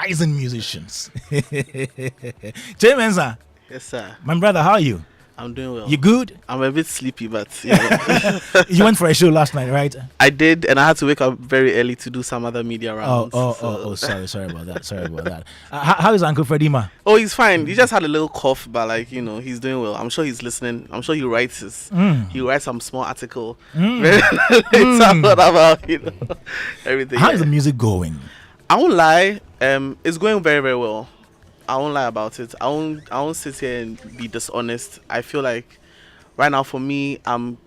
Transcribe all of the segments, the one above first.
rising musicians. Mensa. Yes, sir. My brother, how are you? I'm doing well. You good? I'm a bit sleepy, but yeah. You went for a show last night, right? I did, and I had to wake up very early to do some other media rounds. Sorry about that. How is Uncle Fredima? Oh, he's fine. He just had a little cough, but he's doing well. I'm sure he's listening. I'm sure he writes some small article. About everything. How is the music going? I won't lie. It's going very, very well. I won't lie about it. I won't sit here and be dishonest. I feel like right now for me, I'm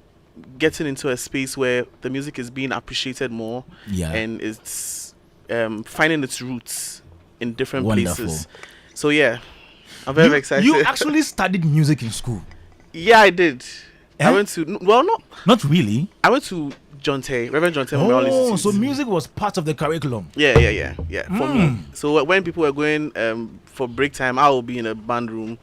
getting into a space where the music is being appreciated more, and it's finding its roots in different places. So yeah, I'm very excited. You actually studied music in school? Yeah, I did. I went to not really. I went to Reverend John Tay Memorial Institute. So music was part of the curriculum. Yeah. For me. So when people were going for break time, I will be in a band room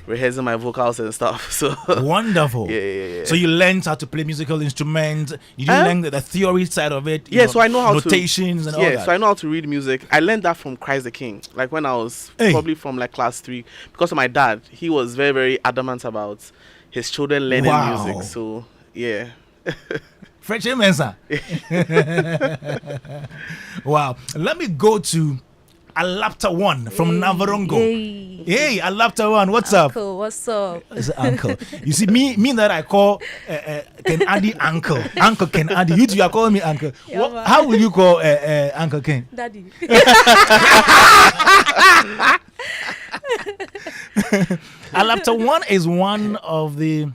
rehearsing my vocals and stuff. So wonderful. Yeah. So you learned how to play musical instruments. You didn't learn the theory side of it. So I know how notations and all that. Yeah, so I know how to read music. I learned that from Christ the King. Like when I was probably from like class 3, because of my dad. He was very, very adamant about his children learning music. So yeah. French Mensa. Wow. Let me go to Alapta One from Navarongo. Hey, Alapta One, what's Uncle, up? What's up? It's Uncle. You see, me that I call Ken Addy Uncle. Uncle Ken Addy. You two are calling me Uncle. Yeah, how will you call Uncle Ken? Daddy. Alapta One is one of the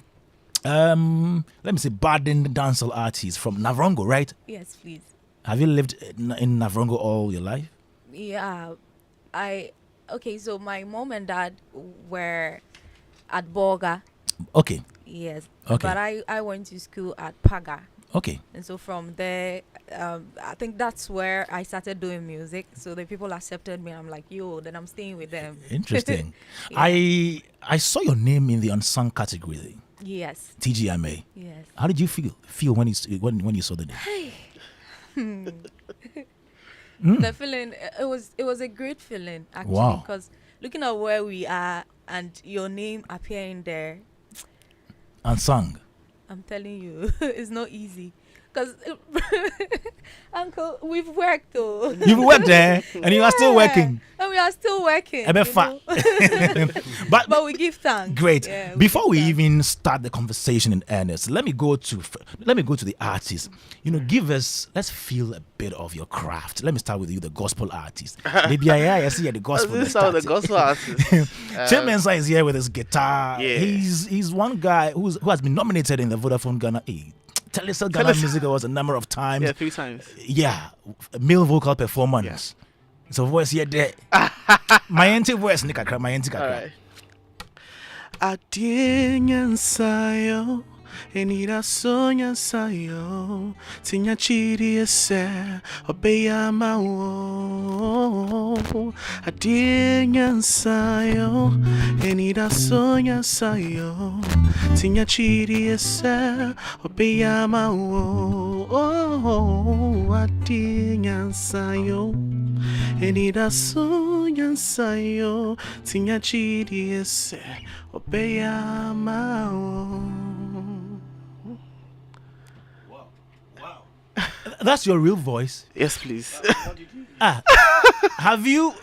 let me say Baden dancehall artists from Navarongo, right? Yes, please. Have you lived in Navarongo all your life? Yeah, so my mom and dad were at Boga. Okay. Yes. Okay. But I went to school at Paga. Okay. And so from there, I think that's where I started doing music. So the people accepted me. I'm like, then I'm staying with them. Interesting. Yeah. I saw your name in the unsung category. Yes. TGMA. Yes. How did you feel when you saw the name? The feeling, it was a great feeling actually. Wow. Because looking at where we are and your name appearing there, Unsung. I'm telling you, it's not easy. Because, Uncle, we've worked though. You've worked there and you are still working. And we are still working. But we give thanks. Great. Yeah, Before we even start the conversation in earnest, let me go to the artist. Let's feel a bit of your craft. Let me start with you, the gospel artist. Maybe I see the gospel. This is the gospel artist. Mensa is here with his guitar. Yeah. He's one guy who has been nominated in the Vodafone Ghana Telesel Ghana Music Awards a number of times. Yeah, 3 times. Yeah, male vocal performance. Yeah. So voice here there. My anti voice nikakra, my anti kakra. Adinya sayo, enira sonya sayo, tinya chiri ese, obeya mawo. Adinya sayo, enira sonya sayo, tinya chiri ese, obeya mawo. Adinya sayo, enira sonya sayo, tinya chiri ese, obeya mawo. That's your real voice? Yes, please. Have you?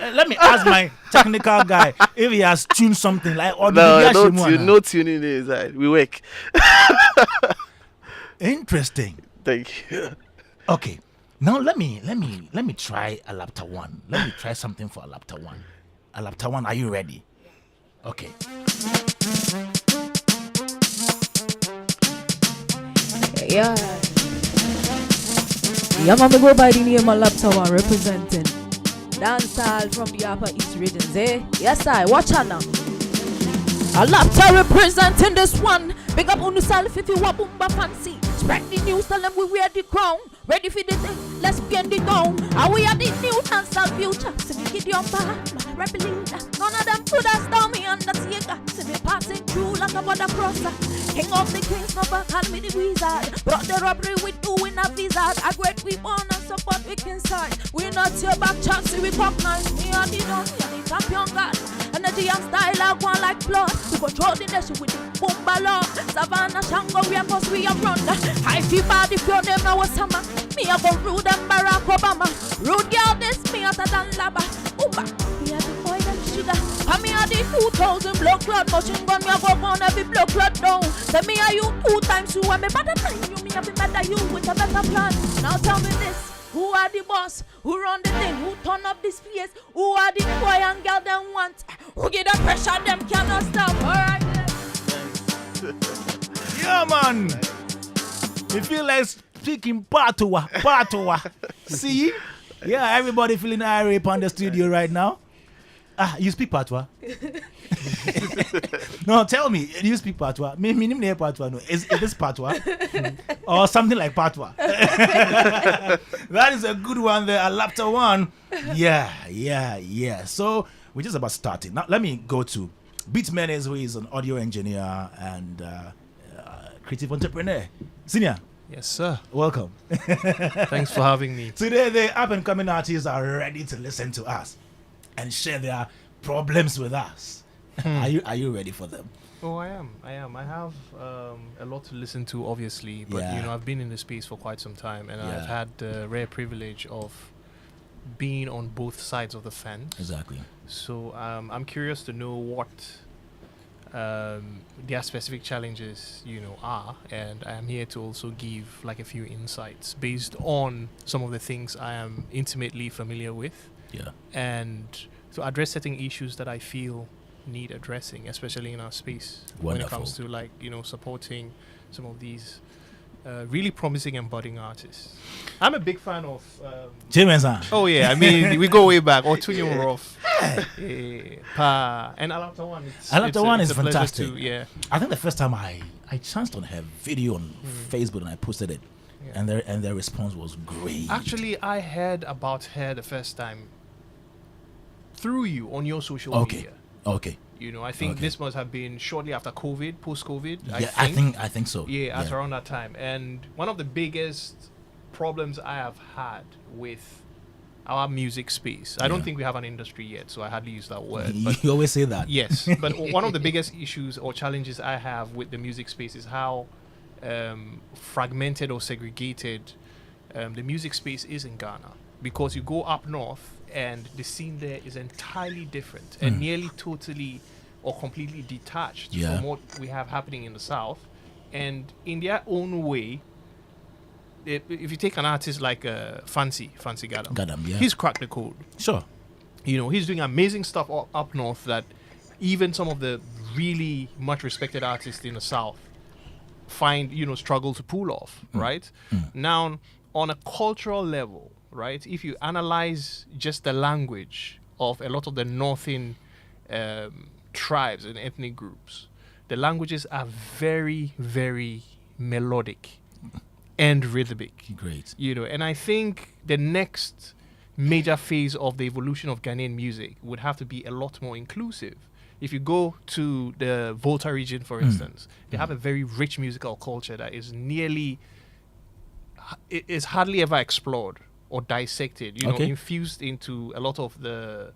Let me ask my technical guy if he has tuned something like. Or no tuning inside. We work. Interesting. Thank you. Okay, now let me try Alapta One. Let me try something for Alapta One. Alapta One, are you ready? Okay. Yeah. Yeah, man, go by the name of Alapta One, representing dancehall from the Upper East regions, eh? Yes, I watch her now. Alapta representing this one. Big up on yourself if you want boomba fancy. Spread the news, tell them we wear the crown. Ready for the thing, let's get it down. And we are the new dancehall future. So we get your bar, my rebel leader. None of them could have stole me on the Sega. So we passing through like a mother crosser. King of the kings, never call me the wizard. Brought the robbery with doing a wizard. A great we born and support we can start. We not your back chance, we recognize me and the don't me and the champion god. Energy and style I want like blood. We control the nation with the boom ballon. Savannah, Shango, we are cause we are run. I feel bad if your name now was summer. Me a go rude and Barack Obama. Rude girl this, me hotter than lava. Oomba, me a the boy them sugar. Come me a the 2000 blood clot. Machine gun me a go on every blood clot down. Tell me are you 2 times 2 and me better than you. Me a be better you with a better plan. Now tell me this. Who are the boss? Who run the thing? Who turn up this place? Who are the boy and girl them want? Who get the pressure them cannot stop? Alright then. Yeah, man. You feel like speaking Patois. See? Yeah, everybody feeling irate on the studio right now. You speak Patois? No, tell me. Do you speak Patois? Me name Patois. No, is this Patois or something like Patois? That is a good one there. Alapta one. Yeah. So we're just about starting. Now let me go to Beat Menace, who is an audio engineer and creative entrepreneur. Senior. Yes, sir. Welcome. Thanks for having me. Today, the up-and-coming artists are ready to listen to us and share their problems with us. Are you ready for them? Oh, I am. I have a lot to listen to, obviously, but I've been in the space for quite some time, and I've had the rare privilege of being on both sides of the fence. Exactly. So I'm curious to know what their specific challenges, are, and I am here to also give like a few insights based on some of the things I am intimately familiar with. Yeah. And to address certain issues that I feel need addressing, especially in our space. Wonderful. When it comes to supporting some of these really promising and budding artists. I'm a big fan of James. Oh yeah, I mean we go way back. Or Tunyo Rough. And Alapta One. Alapta One is a pleasure fantastic. to, I think the first time I chanced on her video on Facebook and I posted it, and their response was great. Actually, I heard about her the first time through you on your social media. Okay. I think this must have been shortly after COVID, post-COVID. Yeah, I think so. Yeah, at around that time. And one of the biggest problems I have had with our music space, I don't think we have an industry yet, so I hardly use that word. But you always say that. Yes, but one of the biggest issues or challenges I have with the music space is how fragmented or segregated the music space is in Ghana. Because you go up north and the scene there is entirely different and nearly totally or completely detached from what we have happening in the south. And in their own way, if you take an artist like Fancy Gadam, he's cracked the code. Sure. He's doing amazing stuff up north that even some of the really much respected artists in the south find, struggle to pull off, right? Now, on a cultural level, right, if you analyze just the language of a lot of the northern tribes and ethnic groups, the languages are very, very melodic and rhythmic. Great. And I think the next major phase of the evolution of Ghanaian music would have to be a lot more inclusive. If you go to the Volta region, for instance, they have a very rich musical culture that is is hardly ever explored or dissected, infused into a lot of the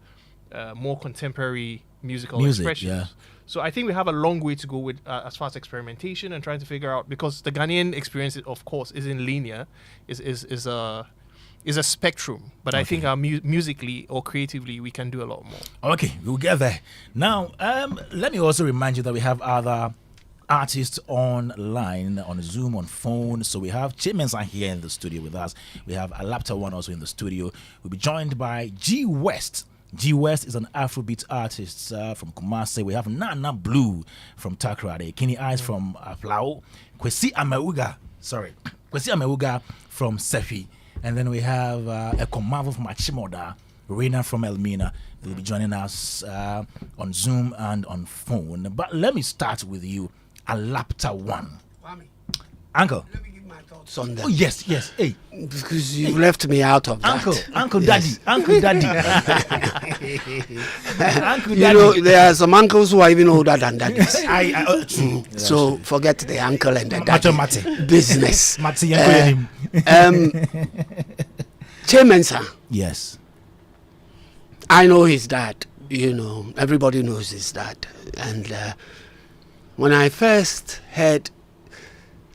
more contemporary musical expressions. Yeah. So I think we have a long way to go with as far as experimentation and trying to figure out, because the Ghanaian experience, of course, isn't linear, is a spectrum. But I think musically or creatively, we can do a lot more. Okay, we'll get there. Now, let me also remind you that we have other artists online, on Zoom, on phone. So we have Chimensa here in the studio with us. We have Alapta One also in the studio. We'll be joined by G West. G West is an Afrobeat artist from Kumasi. We have Nana Blue from Takrade, Kenny Eyes from Aflao, Kwesi Amewuga from Sefi, and then we have Ekomavo from Achimoda, Reina from Elmina. They'll be joining us on Zoom and on phone. But let me start with you, Alapta One. Kwame, Uncle. let me give my my thoughts on them. Oh yes. Hey, Because you left me out of that. Uncle Yes. Daddy, Uncle Daddy. Uncle You Daddy. know, there are some uncles who are even older than daddies. True. So forget the uncle and the Macho daddy Mate. business. Mate Yanko Chemensa, Yes. I know his dad. You know, everybody knows his dad. And when I first heard,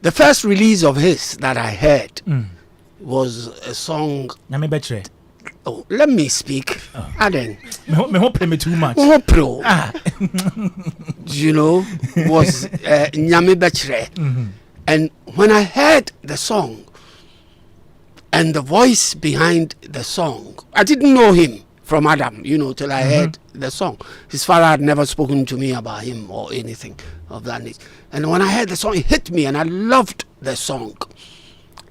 the first release of his that I heard was a song. Nyame betre. Oh, let me speak. Aden. Me hope play me too much. Pro. You know, was Nyame Bechre. And when I heard the song and the voice behind the song, I didn't know him from Adam, you know, till I heard the song. His father had never spoken to me about him or anything of that nature. And when I heard the song, it hit me and I loved the song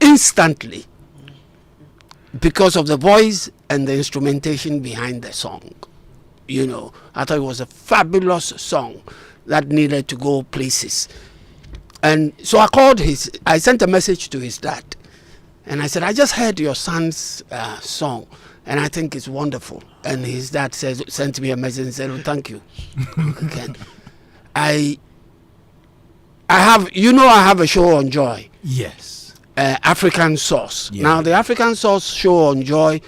instantly because of the voice and the instrumentation behind the song. You know, I thought it was a fabulous song that needed to go places. And so I sent a message to his dad. And I said, I just heard your son's song, and I think it's wonderful. And his dad sent me a message and said, oh, thank you. Ken. I have a show on Joy. Yes. African Sauce. Yeah. Now, the African Sauce show on Joy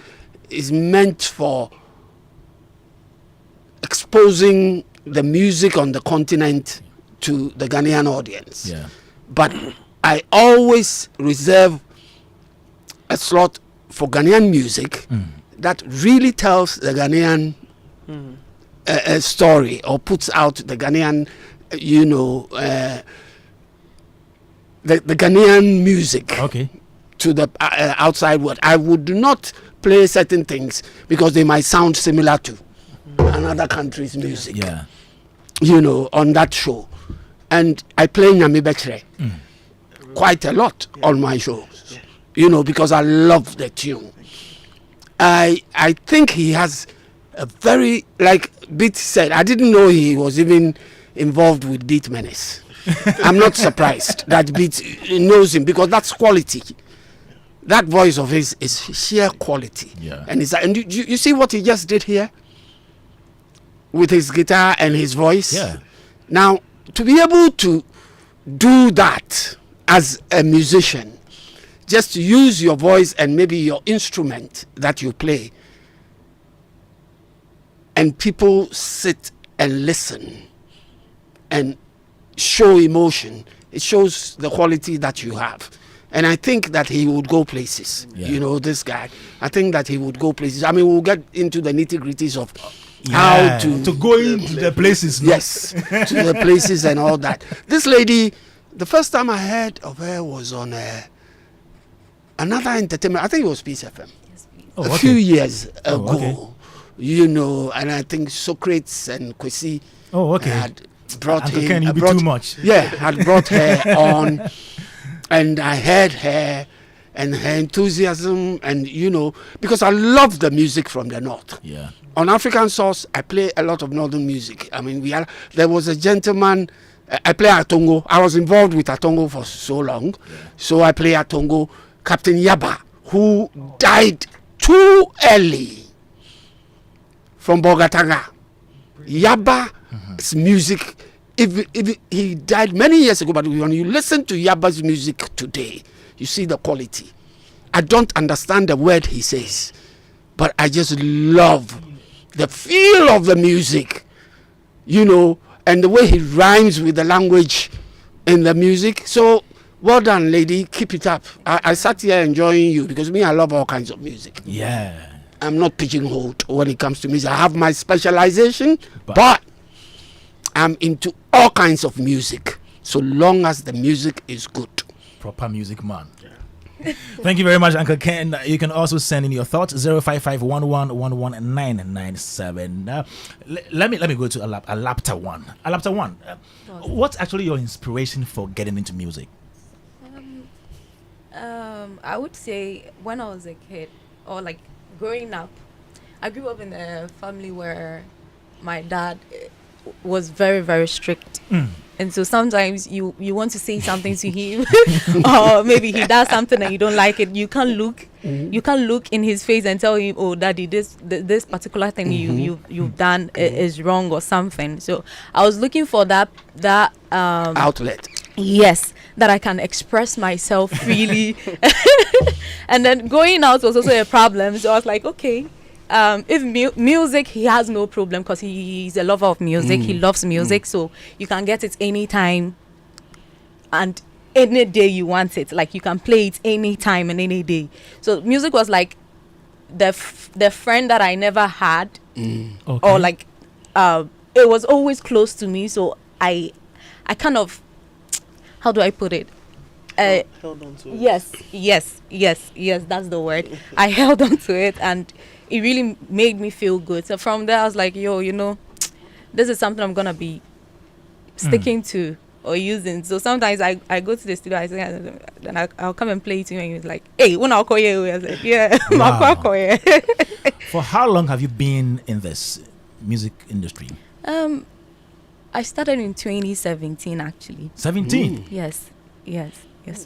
is meant for exposing the music on the continent to the Ghanaian audience. Yeah. But I always reserve a slot for Ghanaian music that really tells the Ghanaian story or puts out the Ghanaian, you know, the Ghanaian music to the outside world. I would not play certain things because they might sound similar to another country's music. Yeah. You know, on that show. And I play Nyame Bechre quite a lot on my shows, you know, because I love the tune. I think he has a very, like Beat said, I didn't know he was even involved with Beat Menace. I'm not surprised that Beat knows him because that's quality. That voice of his is sheer quality. Yeah. And you see what he just did here? With his guitar and his voice? Yeah. Now, to be able to do that as a musician, just to use your voice and maybe your instrument that you play, and people sit and listen and show emotion, it shows the quality that you have. And I think that he would go places. Yeah. You know, this guy, I think that he would go places. I mean, we'll get into the nitty-gritties of how to go into the places. No? Yes, to the places and all that. This lady, the first time I heard of her was on another entertainment. I think it was Peace FM. A few years ago, you know, and I think Socrates and Kwesi had brought Uncle him. Ken, you be too much. Yeah, had brought her on, and I heard her and her enthusiasm, and you know, because I love the music from the north. Yeah. On African Source, I play a lot of northern music. I mean, there was a gentleman, I play Atongo. I was involved with Atongo for so long. So I play Atongo, Captain Yaba, who died too early from Bogatanga. Yaba's music, if he died many years ago, but when you listen to Yaba's music today, you see the quality. I don't understand the word he says, but I just love the feel of the music, you know, and the way he rhymes with the language in the music. So, well done, lady. Keep it up. I sat here enjoying you because me, I love all kinds of music. Yeah. I'm not pigeonholed when it comes to music. I have my specialization, but I'm into all kinds of music, so long as the music is good. Proper music man. Thank you very much, Uncle Ken. You can also send in your thoughts 05511119997. Let me go to Alapta one. Alapta one. What's actually your inspiration for getting into music? I would say when I was a kid, or like growing up, I grew up in a family where my dad was very, very strict in And so sometimes you want to say something to him, or maybe he does something and you don't like it. You can't look in his face and tell him, oh, daddy, this particular thing you've done is wrong or something. So I was looking for that outlet. Yes, that I can express myself freely. And then going out was also a problem. So I was like, okay, if music, he has no problem because he's a lover of music. He loves music. So you can get it anytime and any day you want it. Like, you can play it anytime and any day. So music was like the friend that I never had. Or like, it was always close to me. So I kind of, how do I put it? Held on to it. Yes, that's the word. I held on to it, and it really made me feel good. So from there, I was like, yo, this is something I'm gonna be sticking to or using. So sometimes I go to the studio, I say, then I'll come and play it to him, and he's like, hey, when I'll call you, I was like, yeah, Wow. call you. For how long have you been in this music industry? I started in 2017, actually. 17. Yes,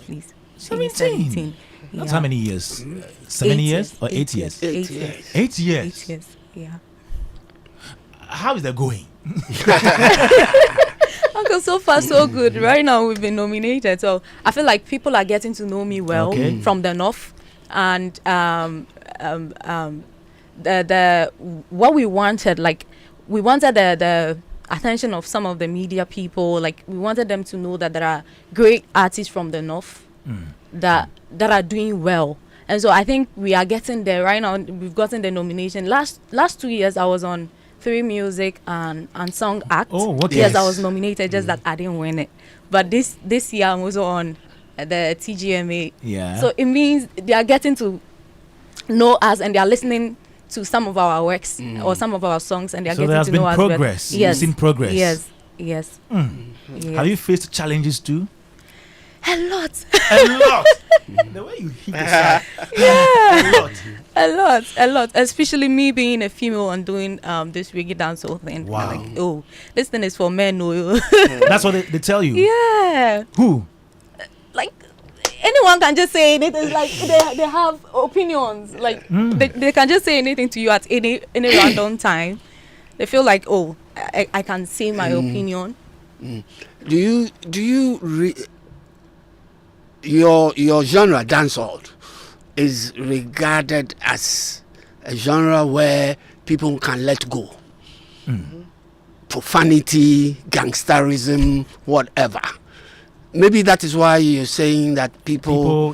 please. 17. That's Yeah. how many years? 7 years or 8 years? 8 years. 8 years. 8 years, yeah. How is that going? Okay, so far so good. Right now we've been nominated, so I feel like people are getting to know me well from the north, and the what we wanted, like we wanted the attention of some of the media people. Like, we wanted them to know that there are great artists from the north that are doing well, and so I think we are getting there right now. We've gotten the nomination. Last 2 years I was on 3 Music and Song Act. Oh, okay. Yes, I was nominated, just that I didn't win it. But this year I'm also on the TGMA. Yeah. So it means they are getting to know us, and they are listening to some of our works or some of our songs, and they are So there getting has to know been us progress. better. Yes. You've seen progress. Yes. Yes. Have you faced challenges too? A lot. A lot. The way you hit the side. A lot. Especially me being a female and doing this reggae dancehall thing. Wow. Like, oh, this thing is for men. Oh. That's what they tell you. Yeah. Who? Like, anyone can just say anything. Like, they have opinions. Like, they can just say anything to you at any random time. They feel like, oh, I can say my opinion. Do you your genre, dancehall, is regarded as a genre where people can let go? Profanity, gangsterism, whatever. Maybe that is why you're saying that people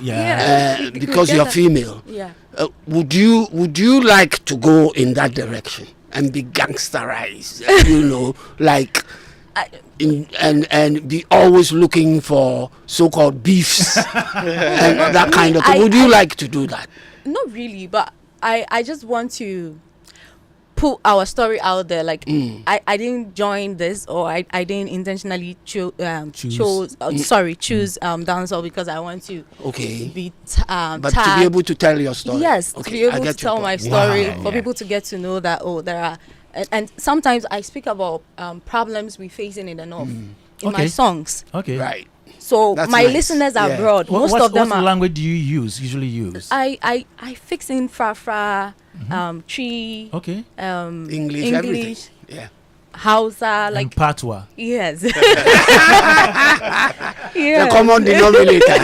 because you're female. Yeah. Would you like to go in that direction and be gangsterized? Like. And be always looking for so-called beefs and that kind of thing. Would you like to do that? Not really, but I just want to put our story out there. Like, I didn't join this, or I didn't intentionally choose dancehall because I want to be but to be able to tell your story. Yes, to be able to tell my story, Wow. for people to get to know that, oh, there are. And sometimes I speak about problems we're facing in the north in my songs. Okay. Right. So That's my nice. listeners are Yeah. abroad. Most of them what are. language do you usually use? I fix in fra, tree, Okay. English, everything. Yeah. Hausa, And like, Patois. yes. The yes. common denominator.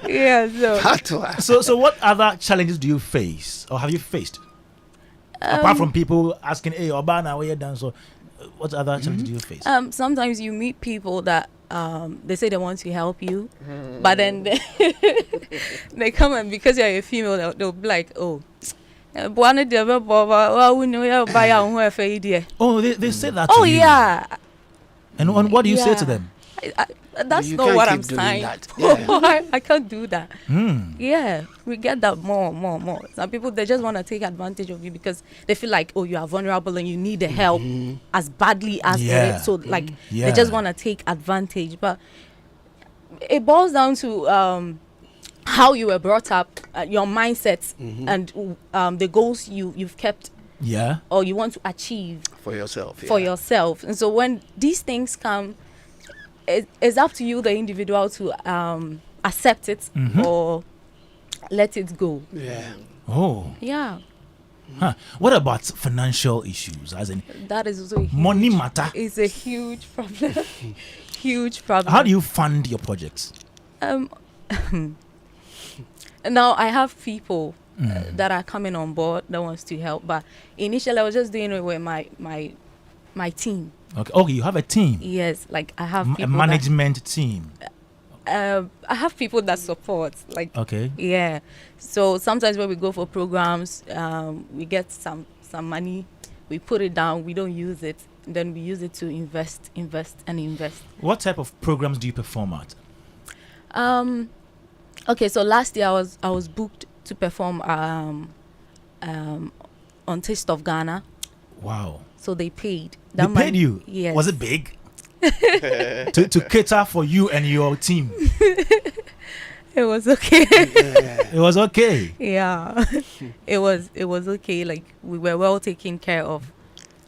Yeah, so Patois. So what other challenges do you face, or have you faced? Apart from people asking, hey, Obana, where you done? So what other challenges do you face? sometimes you meet people that they say they want to help you, but then they come, and because you're a female, they'll be like, oh, Oh, they say that oh to you. yeah. And what do you say to Yeah. them? That's You not can't what keep I'm doing saying. that. Yeah. I can't do that. Hmm. Yeah, we get that more. Some people, they just want to take advantage of you because they feel like, oh, you are vulnerable and you need the help as badly as Yeah. it. So like Yeah. they just want to take advantage. But it boils down to how you were brought up, your mindset, and the goals you've kept Yeah. or you want to achieve For yourself. for yourself. And so when these things come, it's up to you, the individual, to accept it or let it go. Yeah. Oh. Yeah, Huh. What about financial issues? As in, that is also a huge, money matter. It's a huge problem. Huge problem. How do you fund your projects? Now I have people that are coming on board that wants to help, but initially I was just doing it with my team. Okay. Oh, you have a team. Yes, like I have A people management team. I have people that support, like, Okay. yeah. So sometimes when we go for programs, we get some money, we put it down, we don't use it, then we use it to invest. What type of programs do you perform at? Okay, so last year I was booked to perform on Taste of Ghana. Wow. So they paid. They paid you? Yes. Was it big? to cater for you and your team. It was okay. It was okay. Yeah. it was okay. Like, we were well taken care of.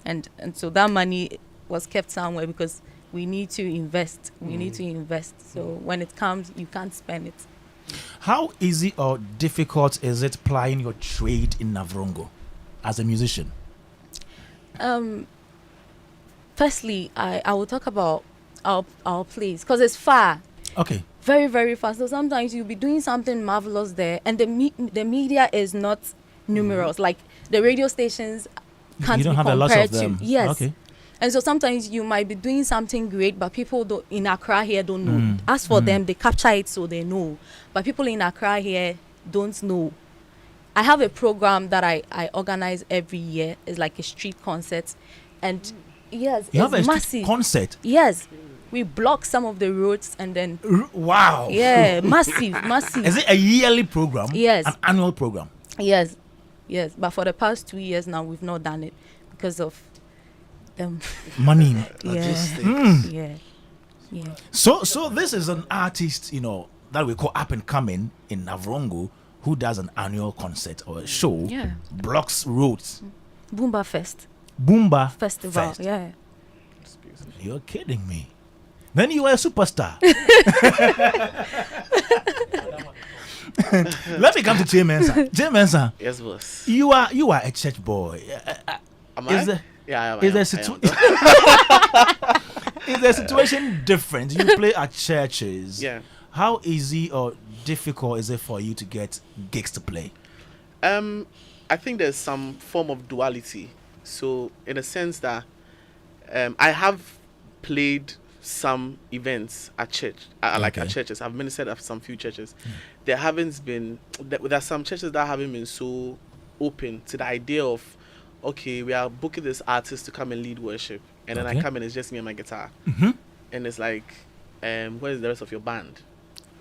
And so that money was kept somewhere because we need to invest. So when it comes, you can't spend it. How easy or difficult is it plying your trade in Navrongo as a musician? Firstly, I will talk about our place because it's far. Okay. Very, very far. So sometimes you'll be doing something marvelous there, and the media is not numerous. Like, the radio stations can't You don't be have a lot compared of them. to. Yes. Okay. And so sometimes you might be doing something great, but people in Accra here don't know. As for them, they capture it so they know. But people in Accra here don't know. I have a program that I organize every year. It's like a street concert. And yes, You it's have a massive. concert. Yes. We block some of the roads and then Wow. yeah, massive. Is it a yearly program? Yes. An annual program? Yes. But for the past 2 years now, we've not done it because of Money. Logistics. yeah. So this is an artist, that we call up and coming in Navrongo, who does an annual concert or a show. Yeah. Blocks roads. Boomba Boomba Festival. Fest. Yeah. You're kidding me. Then you are a superstar. Let me come to Jay Mensah. Jay Mensah, Yes, boss. you are a church boy. Am Is I? the- Yeah, I am. Is I am. is the situation different? You play at churches. Yeah. How easy or difficult is it for you to get gigs to play? I think there's some form of duality. So, in a sense that I have played some events at church, like at Okay. churches. I've ministered at some few churches. There haven't been. There's some churches that haven't been so open to the idea of, okay, we are booking this artist to come and lead worship, and then Okay. I come and it's just me and my guitar, and it's like, where is the rest of your band?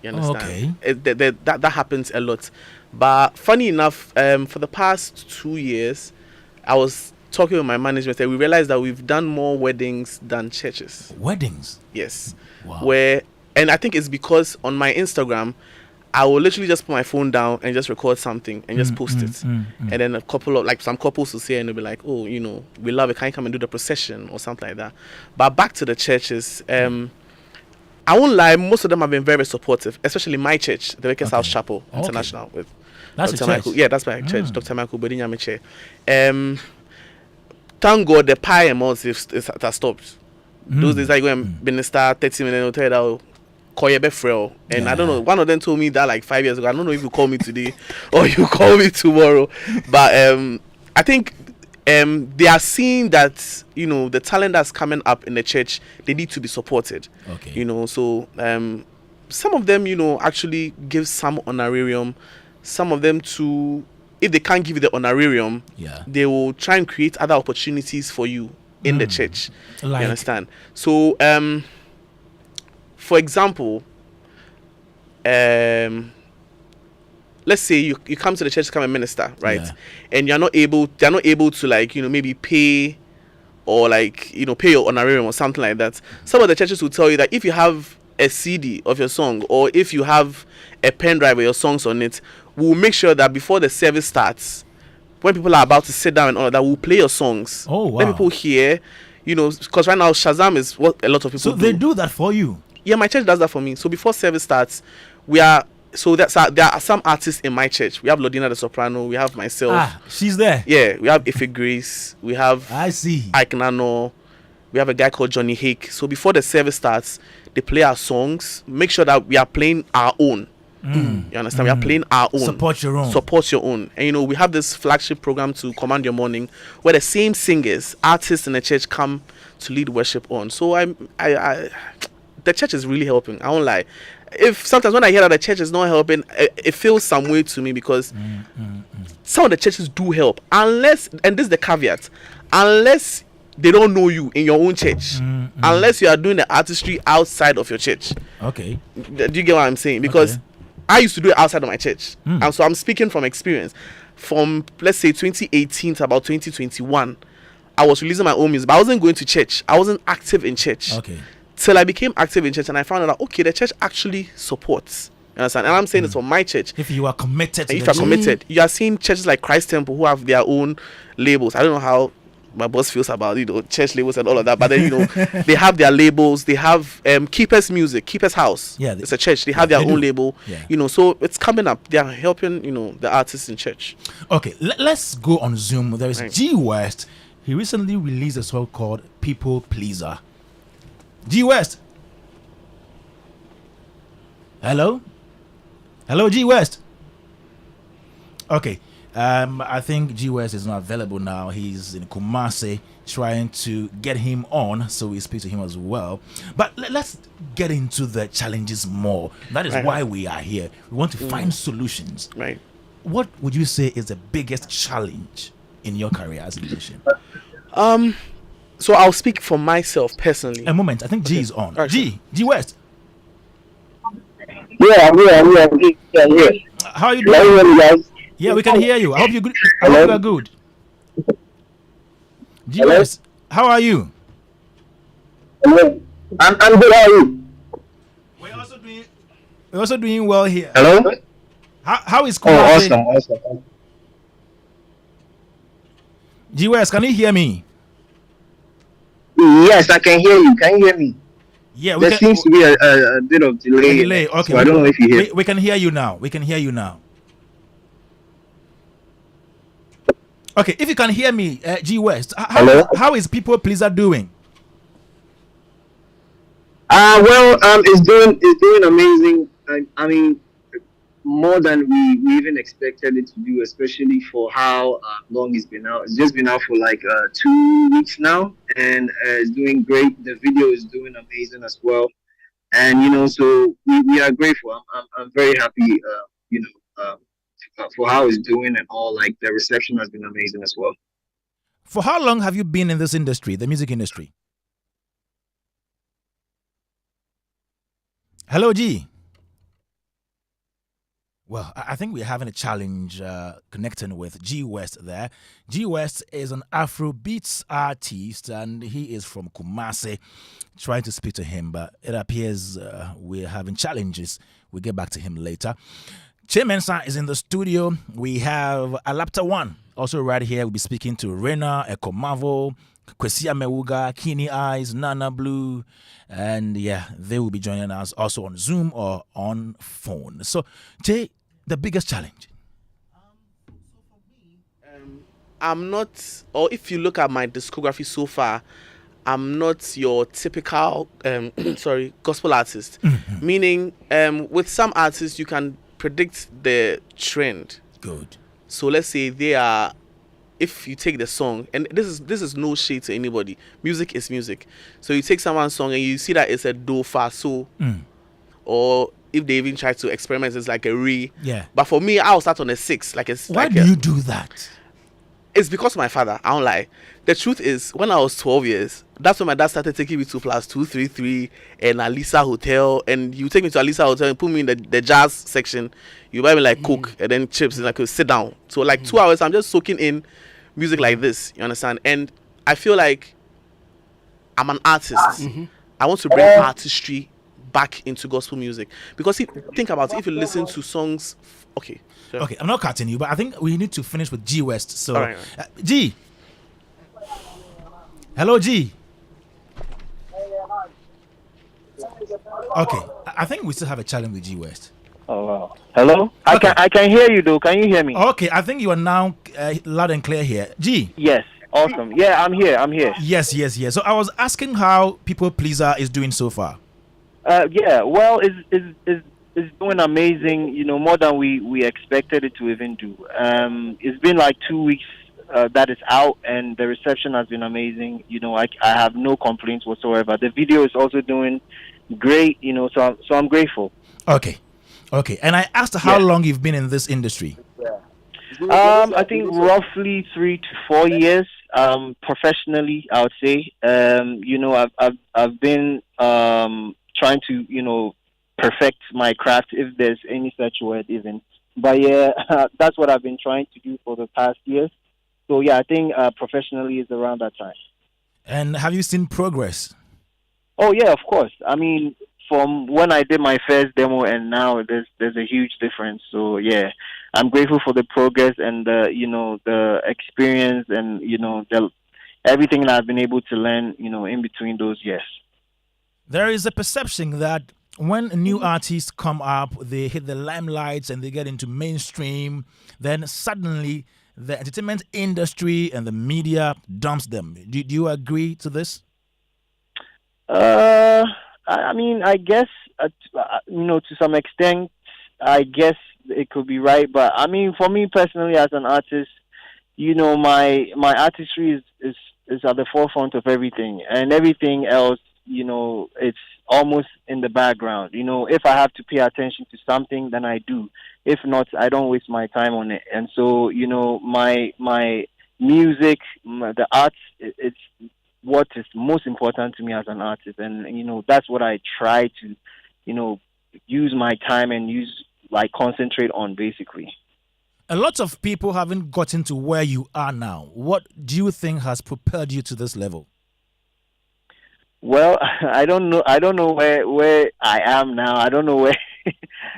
You understand? Okay. That happens a lot. But funny enough, for the past 2 years, I was talking with my management and we realized that we've done more weddings than churches. Weddings. Yes. Wow. And I think it's because on my Instagram, I will literally just put my phone down and just record something and just post it. And then some couples will say and they'll be like, oh, we love it. Can you come and do the procession or something like that? But back to the churches, I won't lie, most of them have been very supportive, especially my church, the Lakers House Chapel International with That's Dr. a church. Michael. Yeah, that's my church, Dr. Michael Bodinyamiche. Thank God the pie and malls has stopped. Those days I go and minister 30 minutes, they'll tell you that, oh, call your best friend. And I don't know, one of them told me that like 5 years ago. I don't know if you call me today or you call me tomorrow. But I think they are seeing that, the talent that's coming up in the church, they need to be supported. Okay. So some of them, actually give some honorarium. Some of them too, if they can't give you the honorarium, Yeah. they will try and create other opportunities for you in the church. Like- You understand? So, for example, let's say you come to the church to come and minister, right? Yeah. And they're not able to like, maybe pay or like, pay your honorarium or something like that. Some of the churches will tell you that if you have a CD of your song or if you have a pen drive with your songs on it, we'll make sure that before the service starts, when people are about to sit down and all that, we'll play your songs. Oh, wow. Let people hear, because right now Shazam is what a lot of people So do. they do that for you. Yeah, my church does that for me. So before service starts, there are some artists in my church. We have Lodina the soprano. We have myself. She's there. Yeah, we have Ife Grace. We have I see. Ike Nano. We have a guy called Johnny Hake. So before the service starts, they play our songs. Make sure that we are playing our own. You understand? We are playing our own. Support your own. Support your own. And we have this flagship program to Command Your Morning, where the same singers, artists in the church come to lead worship on. So the church is really helping. I won't lie. If sometimes when I hear that the church is not helping, it feels some way to me, because some of the churches do help, unless, and this is the caveat, unless they don't know you in your own church, unless you are doing the artistry outside of your church. Okay. Do you get what I'm saying? Because I used to do it outside of my church, and so I'm speaking from experience. From, let's say, 2018 to about 2021, I was releasing my own music, but I wasn't going to church. I wasn't active in church. Okay. Till I became active in church, and I found out that, okay, the church actually supports. You understand? And I'm saying this for my church. If you are committed to If the you are church. committed, you are seeing churches like Christ Temple who have their own labels. I don't know how my boss feels about church labels and all of that, but then they have their labels. They have Keeper's Music, Keeper's House. Yeah, it's a church. They have their they own do. label. Yeah. So it's coming up. They are helping the artists in church. Okay, let's go on Zoom. There is Right. G West. He recently released a song called People Pleaser. G West. Hello? Hello, G West. Okay. I think G West is not available now. He's in Kumasi, trying to get him on, so we speak to him as well. But let's get into the challenges more. That is why we are here. We want to find solutions. Right. What would you say is the biggest challenge in your career as a musician? So I'll speak for myself personally. A moment, I think G is on. Alright, G West, Yeah, I'm here. how are you Can you doing? hear me, guys? Yeah, we can hear you. I hope you're good. I hope you are good. G West, how are you? Hello? I'm good. How are you? We're also doing well here. Hello? How is Oh, Kumasi? awesome. G West, can you hear me? Yes, I can hear you. Can you hear me? Yeah, we There can. seems to be a bit of delay. Okay, So I don't know if you hear. we can hear you now. We can hear you now. Okay, if you can hear me, G West, Hello? how is People Pleaser doing? It's doing amazing. I mean, more than we even expected it to do, especially for how long it's been out. It's just been out for like 2 weeks now, and it's doing great. The video is doing amazing as well, and so we are grateful. I'm very happy. For how it's doing and all. Like the reception has been amazing as well. For how long have you been in this industry, the music industry? Hello, G. Well, I think we're having a challenge connecting with G West there. G West is an Afrobeats artist, and he is from Kumasi. Trying to speak to him, but it appears we're having challenges. We'll get back to him later. Chimensa is in the studio. We have Alapta One also right here. We'll be speaking to Rena, Ekomavo, Kwesia Mewuga, Kini Eyes, Nana Blue, and yeah, they will be joining us also on Zoom or on phone. So, Jay, the biggest challenge? I'm not, or if you look at my discography so far, I'm not your typical, gospel artist. Meaning, with some artists, you can predict the trend. Good. So let's say they are, if you take the song, and this is no shade to anybody. Music is music. So you take someone's song and you see that it's a do fa so, or if they even try to experiment, it's like a re. Yeah. But for me, I'll start on a 6. Like it's. Why like do you do that? It's because of my father. I don't lie. The truth is, when I was 12 years, that's when my dad started taking me to plus 233 and Alisa Hotel. And you take me to Alisa Hotel and put me in the jazz section. You buy me like Coke and then chips and like sit down. So like 2 hours, I'm just soaking in music like this. You understand? And I feel like I'm an artist. I want to bring artistry back into gospel music. Because think about it, if you listen to songs, okay. Sure. Okay, I'm not cutting you, but I think we need to finish with G West. So, All right. G. Hello, G. Okay, I think we still have a challenge with G West. Oh wow. Hello? I Okay. can hear you though. Can you hear me? Okay, I think you are now loud and clear here. G. Yes. Awesome. Yeah, I'm here. I'm here. Yes, yes, yes. So I was asking how People Pleaser is doing so far. Yeah. Well, it's doing amazing. You know, more than we expected it to even do. It's been like 2 weeks that it's out, and the reception has been amazing. You know, I have no complaints whatsoever. The video is also doing great. You know, so I'm grateful. Okay, okay. And I asked how Yeah. long you've been in this industry. I think roughly 3 to 4 years. Professionally, I would say. You know, I've been trying to perfect my craft, if there's any such word even. But yeah, that's what I've been trying to do for the past years. So yeah, I think professionally is around that time. And have you seen progress? Oh yeah, of course. I mean, from when I did my first demo and now, there's a huge difference. So yeah, I'm grateful for the progress and the experience and the everything that I've been able to learn in between those years. There is a perception that when new artists come up, they hit the limelights and they get into mainstream, then suddenly the entertainment industry and the media dumps them. Do you agree to this? I mean, I guess to some extent, I guess it could be right. But I mean, for me personally, as an artist, my artistry is at the forefront of everything, and everything else, it's almost in the background. If I have to pay attention to something, then I do. If not, I don't waste my time on it. And so, my music, the arts, it's what is most important to me as an artist, and that's what I try to use my time and concentrate on, basically. A lot of people haven't gotten to where you are now. What do you think has propelled you to this level? Well, I don't know where I am now. I don't know where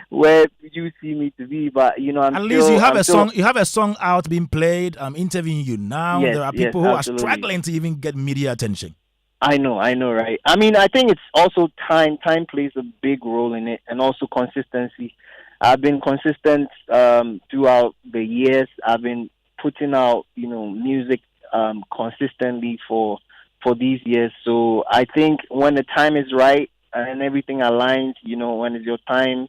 where you see me to be, but I'm at least you have I'm a song. You have a song out being played. I'm interviewing you now. Yes, There are yes, people who absolutely. are struggling to even get media attention. I know, right? I mean, I think it's also time. Time plays a big role in it, and also consistency. I've been consistent throughout the years. I've been putting out, music consistently for these years. So I think when the time is right and everything aligns, when it's your time,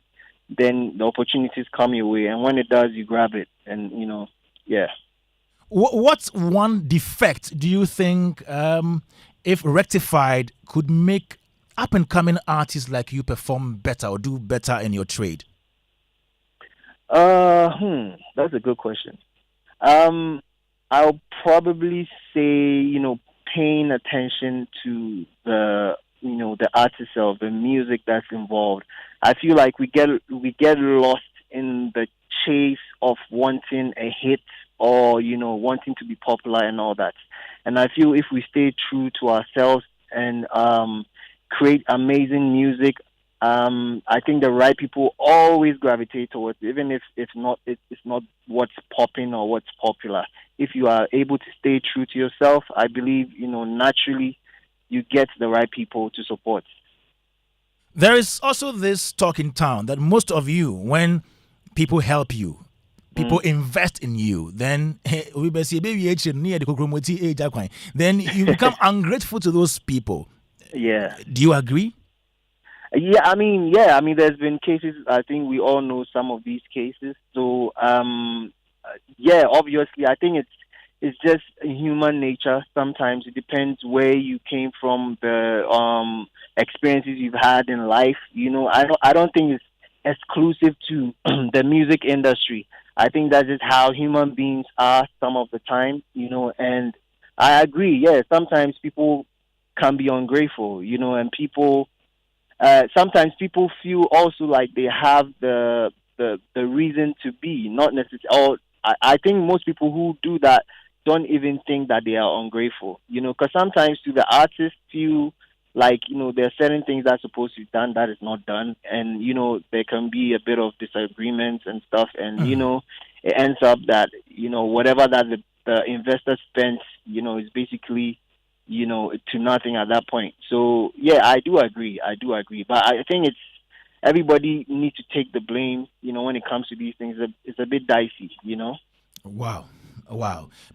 then the opportunities come your way, and when it does, you grab it, and yeah. What's one defect do you think, if rectified, could make up and coming artists like you perform better or do better in your trade? That's a good question. I'll probably say, paying attention to the art itself, the music that's involved. I feel like we get lost in the chase of wanting a hit or wanting to be popular and all that. And I feel if we stay true to ourselves and create amazing music, I think the right people always gravitate towards it, even if it's not what's popping or what's popular. If you are able to stay true to yourself, I believe naturally you get the right people to support. There is also this talk in town that most of you, when people help you, people invest in you, then then you become ungrateful to those people. Yeah. Do you agree? Yeah, I mean, there's been cases. I think we all know some of these cases. So, yeah, obviously, I think it's just human nature. Sometimes it depends where you came from, the experiences you've had in life. I don't think it's exclusive to the music industry. I think that's just how human beings are some of the time. And I agree. Yeah, sometimes people can be ungrateful. And people. Sometimes people feel also like they have the reason to be, not necessarily. I think most people who do that don't even think that they are ungrateful, because sometimes to the artists feel like, there are certain things that are supposed to be done that is not done. And, there can be a bit of disagreements and stuff. And, it ends up that, whatever that the investor spends, is basically, to nothing at that point. So yeah, I do agree. But I think it's everybody needs to take the blame. When it comes to these things, it's a bit dicey. Wow.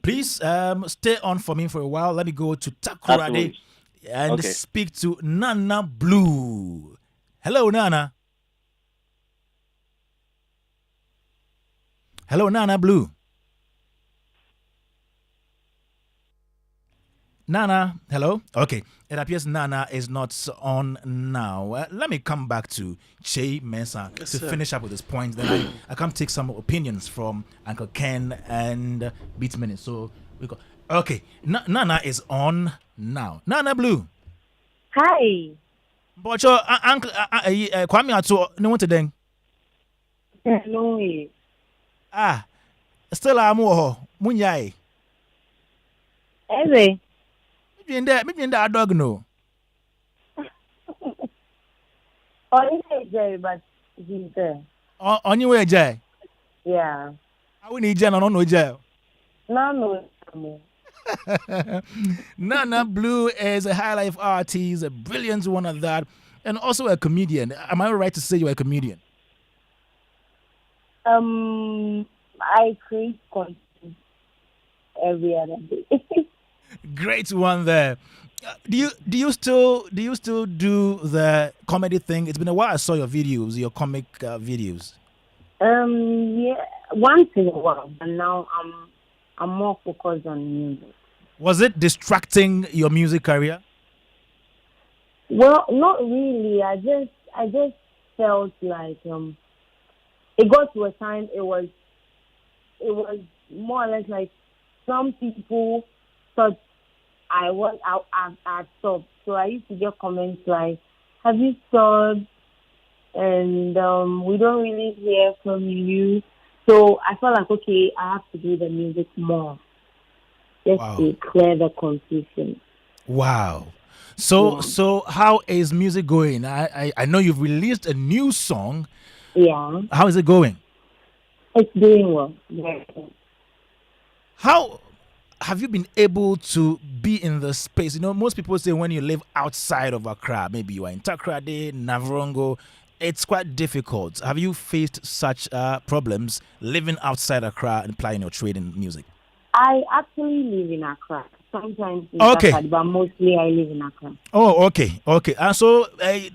Please stay on for me for a while. Let me go to Takoradi and speak to Nana Blue. Hello, Nana. Hello, Nana Blue. Nana, hello? Okay, it appears Nana is not on now. Let me come back to Che Mensah to finish up with this point. Then I come take some opinions from Uncle Ken and Beats Minute. So we go. Okay, Nana is on now. Nana Blue. Hi. But your uncle Kwame Dadzie no want to then. No. Still I'm Munyai. Eze. Me and that dog no. Only Jay, but he's there. On your way, Jay. Yeah. I will need Jay, no Jay. No. Nana Blue is a high life artist, a brilliant one at that, and also a comedian. Am I right to say you're a comedian? I create content every other day. Great one there. Do you still do the comedy thing? It's been a while I saw your videos, your comic videos. Yeah, once in a while, but now I'm more focused on music. Was it distracting your music career? Well, not really. I just felt like it got to a time it was more or less like some people thought I stopped. So I used to get comments like, "Have you stopped?" And we don't really hear from you. So I felt like, okay, I have to do the music more, just to clear the confusion. Wow. So how is music going? I know you've released a new song. Yeah. How is it going? It's doing well. Very well. How have you been able to be in the space? Most people say when you live outside of Accra, maybe you are in Takoradi, Navrongo, it's quite difficult. Have you faced such problems living outside Accra and plying your trade in music? I actually live in Accra. Sometimes in Takoradi, but mostly I live in Accra. Oh, okay. And so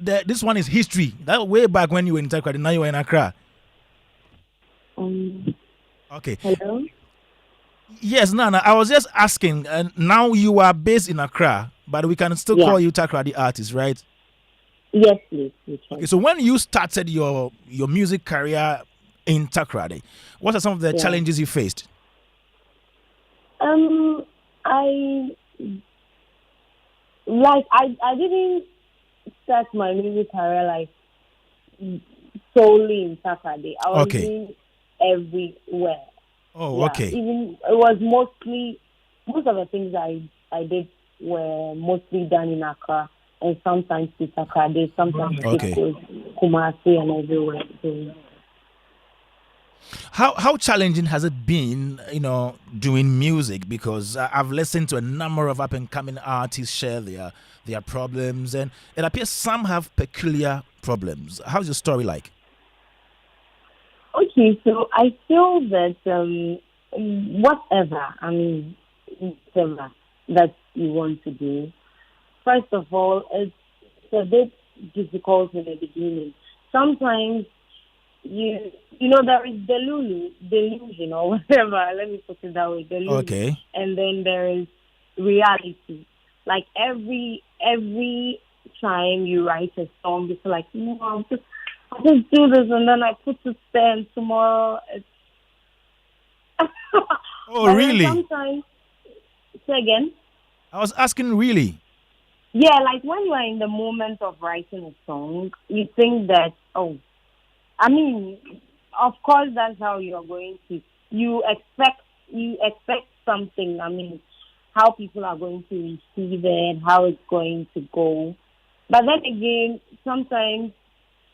this one is history. That way back when you were in Takoradi, now you are in Accra. Okay. Hello? Yes, Nana, I was just asking, and now you are based in Accra, but we can still call you Takoradi artist, right? Yes, please. Okay, so when you started your music career in Takoradi, what are some of the challenges you faced? I didn't start my music career like solely in Takoradi. I was doing everywhere. Oh, okay. Even it was most of the things I did were mostly done in Accra and sometimes in Takoradi, sometimes in Kumasi and everywhere. So, how challenging has it been, doing music? Because I've listened to a number of up and coming artists share their problems, and it appears some have peculiar problems. How's your story like? Okay, so I feel that whatever that you want to do, first of all, it's a bit difficult in the beginning. Sometimes there is delusion or whatever. Let me put it that way. Delusion. Okay. And then there is reality. Like every time you write a song, it's like, no, I'll just do this, and then I put it there, and tomorrow it's. Oh, really? Sometimes. Say again. I was asking, really? Yeah, like when you are in the moment of writing a song, you think that, of course, that's how you are going to. You expect something. How people are going to receive it, how it's going to go. But then again, sometimes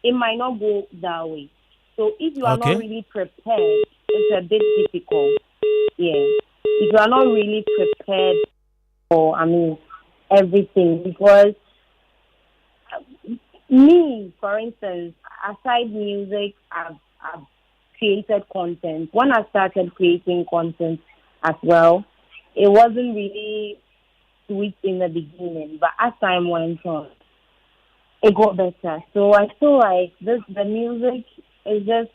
it might not go that way. So if you are not really prepared, it's a bit difficult. Yeah. If you are not really prepared for, everything because me, for instance, aside music, I've created content. When I started creating content as well, it wasn't really sweet in the beginning, but as time went on, it got better. So I feel like the music is just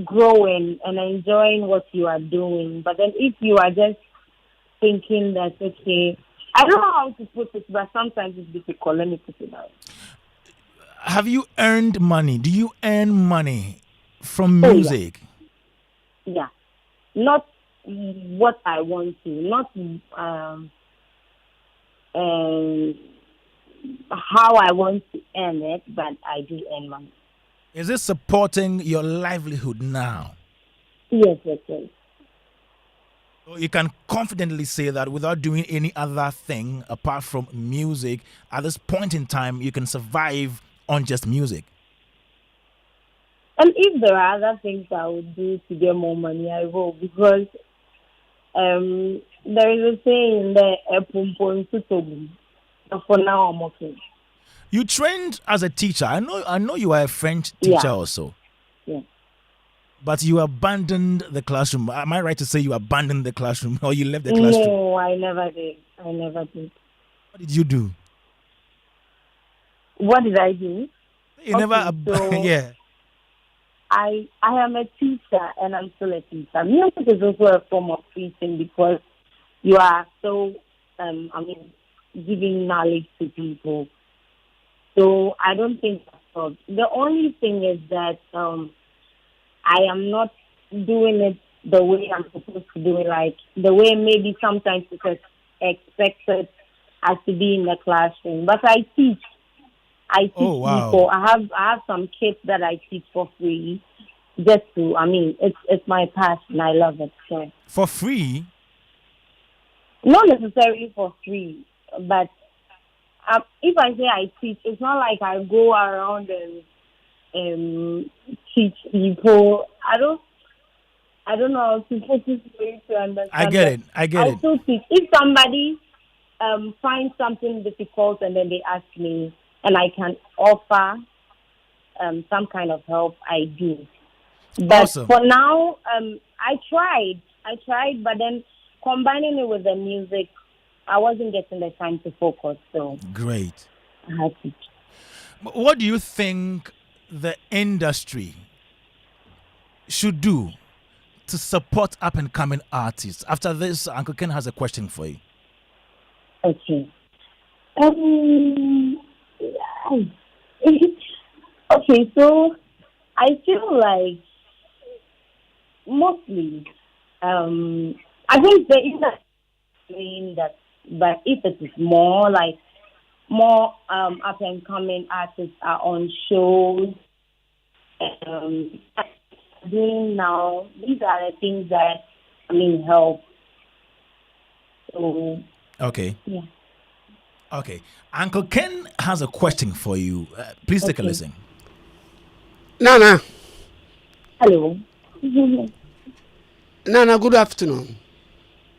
growing and enjoying what you are doing. But then if you are just thinking that, okay, I don't know how to put it, but sometimes it's difficult. Let me put it out. Have you earned money? Do you earn money from Oh, yeah. music? Yeah. Not what I want to, not how I want to earn it, but I do earn money. Is it supporting your livelihood now? Yes, yes, yes. So you can confidently say that without doing any other thing apart from music, at this point in time, you can survive on just music. And if there are other things I would do to get more money, I will, because there is a saying that for now I'm okay. You trained as a teacher. I know you are a French teacher Yeah. also. Yeah. But you abandoned the classroom. Am I right to say you abandoned the classroom or you left the classroom? No, I never did. I never did. What did you do? What did I do? You never so yeah. I am a teacher and I'm still a teacher. Music is also a form of teaching because you are so giving knowledge to people. So I don't think that's all. The only thing is that I am not doing it the way I'm supposed to do it, like the way maybe sometimes it's expected as to be in the classroom. But I teach. I teach people. I have some kids that I teach for free. Just to, it's my passion. I love it. So For free? not necessarily for free, but if I say I teach, it's not like I go around and teach people. I don't know how to put this way to understand. I get it. I still teach. If somebody finds something difficult and then they ask me, and I can offer some kind of help, I do. But Awesome. for now, I tried, but then combining it with the music, I wasn't getting the time to focus. So Great. I had to. What do you think the industry should do to support up and coming artists? After this, Uncle Ken has a question for you. Okay. Okay, so I feel like mostly, I think the industry saying that, but if it is more up and coming artists are on shows, doing now, these are the things that help. So Okay. yeah. Okay. Uncle Ken has a question for you. Please take a Okay. listen. Nana, Hello. Nana, good afternoon.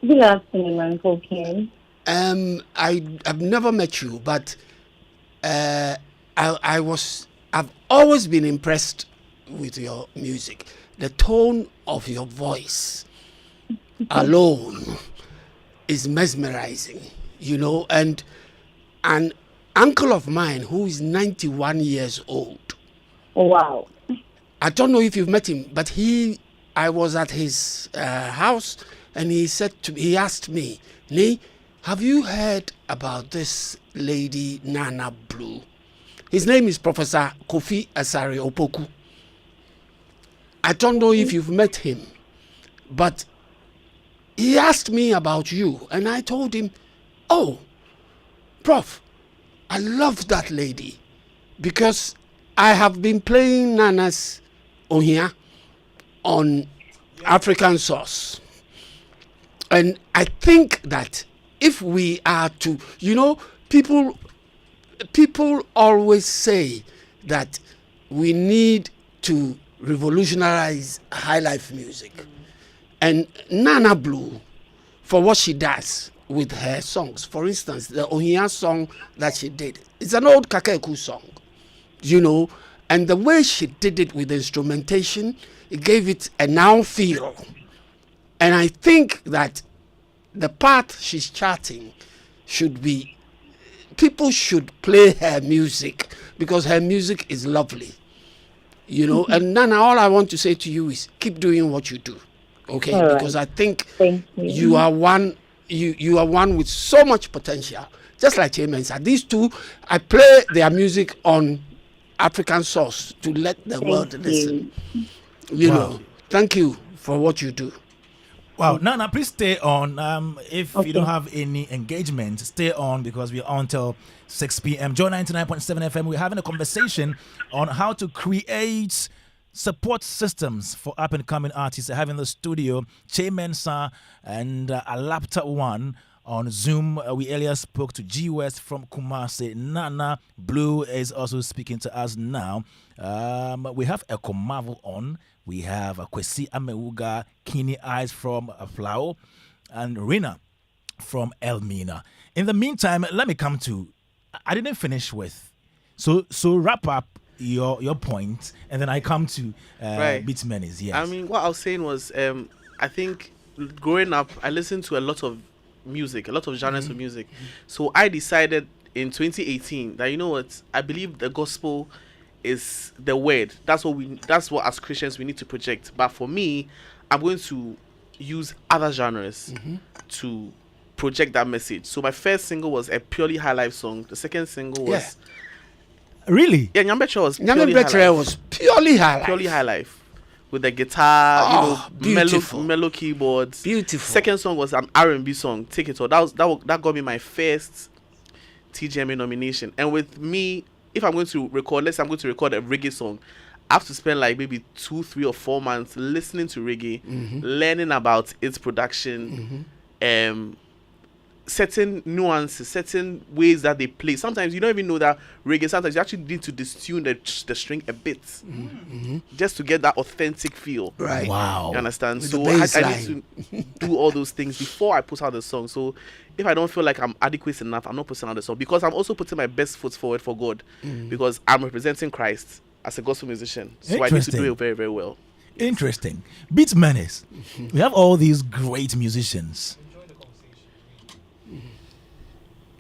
Good afternoon, Uncle Ken. I've never met you, but I've always been impressed with your music. The tone of your voice alone is mesmerizing, and an uncle of mine who is 91 years old. Wow. I don't know if you've met him, but I was at his house, and he asked me, "Nee, have you heard about this lady Nana Blue?" His name is Professor Kofi Asare Opoku. I don't know if you've met him, but he asked me about you, and I told him, "Oh, Prof, I love that lady because I have been playing Nana's Ohia on African Source. And I think that if we are to, people always say that we need to revolutionize high life music. And Nana Blue, for what she does, with her songs. For instance, the Ohia song that she did, it's an old Kakeku song, and the way she did it with the instrumentation, it gave it a now feel. And I think that the part she's charting should be, people should play her music because her music is lovely. And Nana, all I want to say to you is keep doing what you do, okay? All right. Because I think Thank you. you are one. You are one with so much potential. Just like Chairman said, these two, I play their music on African Source to let the world listen. Wow. Thank you for what you do. Wow, Nana, please stay on. If you don't have any engagement, stay on because we're on till 6 p.m. Joy 99.7 FM. We're having a conversation on how to create support systems for up-and-coming artists. I have in the studio Che Mensa and Alapta One on Zoom. We earlier spoke to G West from Kumasi. Nana Blue is also speaking to us now. We have Eko Marvel on. We have Kwesi Amewuga, Kini Eyes from Aflao, and Rina from Elmina. In the meantime, let me come to, I didn't finish with, so wrap up your point, and then I come to Beats Menace. Yes. I mean, what I was saying was, I think growing up, I listened to a lot of music, a lot of genres of music. So I decided in 2018 that, you know what, I believe the gospel is the word. That's what as Christians we need to project. But for me, I'm going to use other genres to project that message. So my first single was a purely high life song. The second single was really? Yeah, Nyambetre was purely high life. Purely high life. With the guitar, mellow keyboards. Beautiful. Second song was an R&B song, Take It All. That got me my first TGMA nomination. And with me, if I'm going to record, let's say I'm going to record a reggae song, I have to spend like maybe 2, 3, or 4 months listening to reggae, learning about its production, certain nuances, certain ways that they play. Sometimes you don't even know that reggae. Sometimes you actually need to distune the string a bit, just to get that authentic feel. Right. Wow. You understand? With So the I bass need to do all those things before I put out the song. So if I don't feel like I'm adequate enough, I'm not putting out the song, because I'm also putting my best foot forward for God, because I'm representing Christ as a gospel musician. So I need to do it very, very well. Interesting. Beats Menace. We have all these great musicians.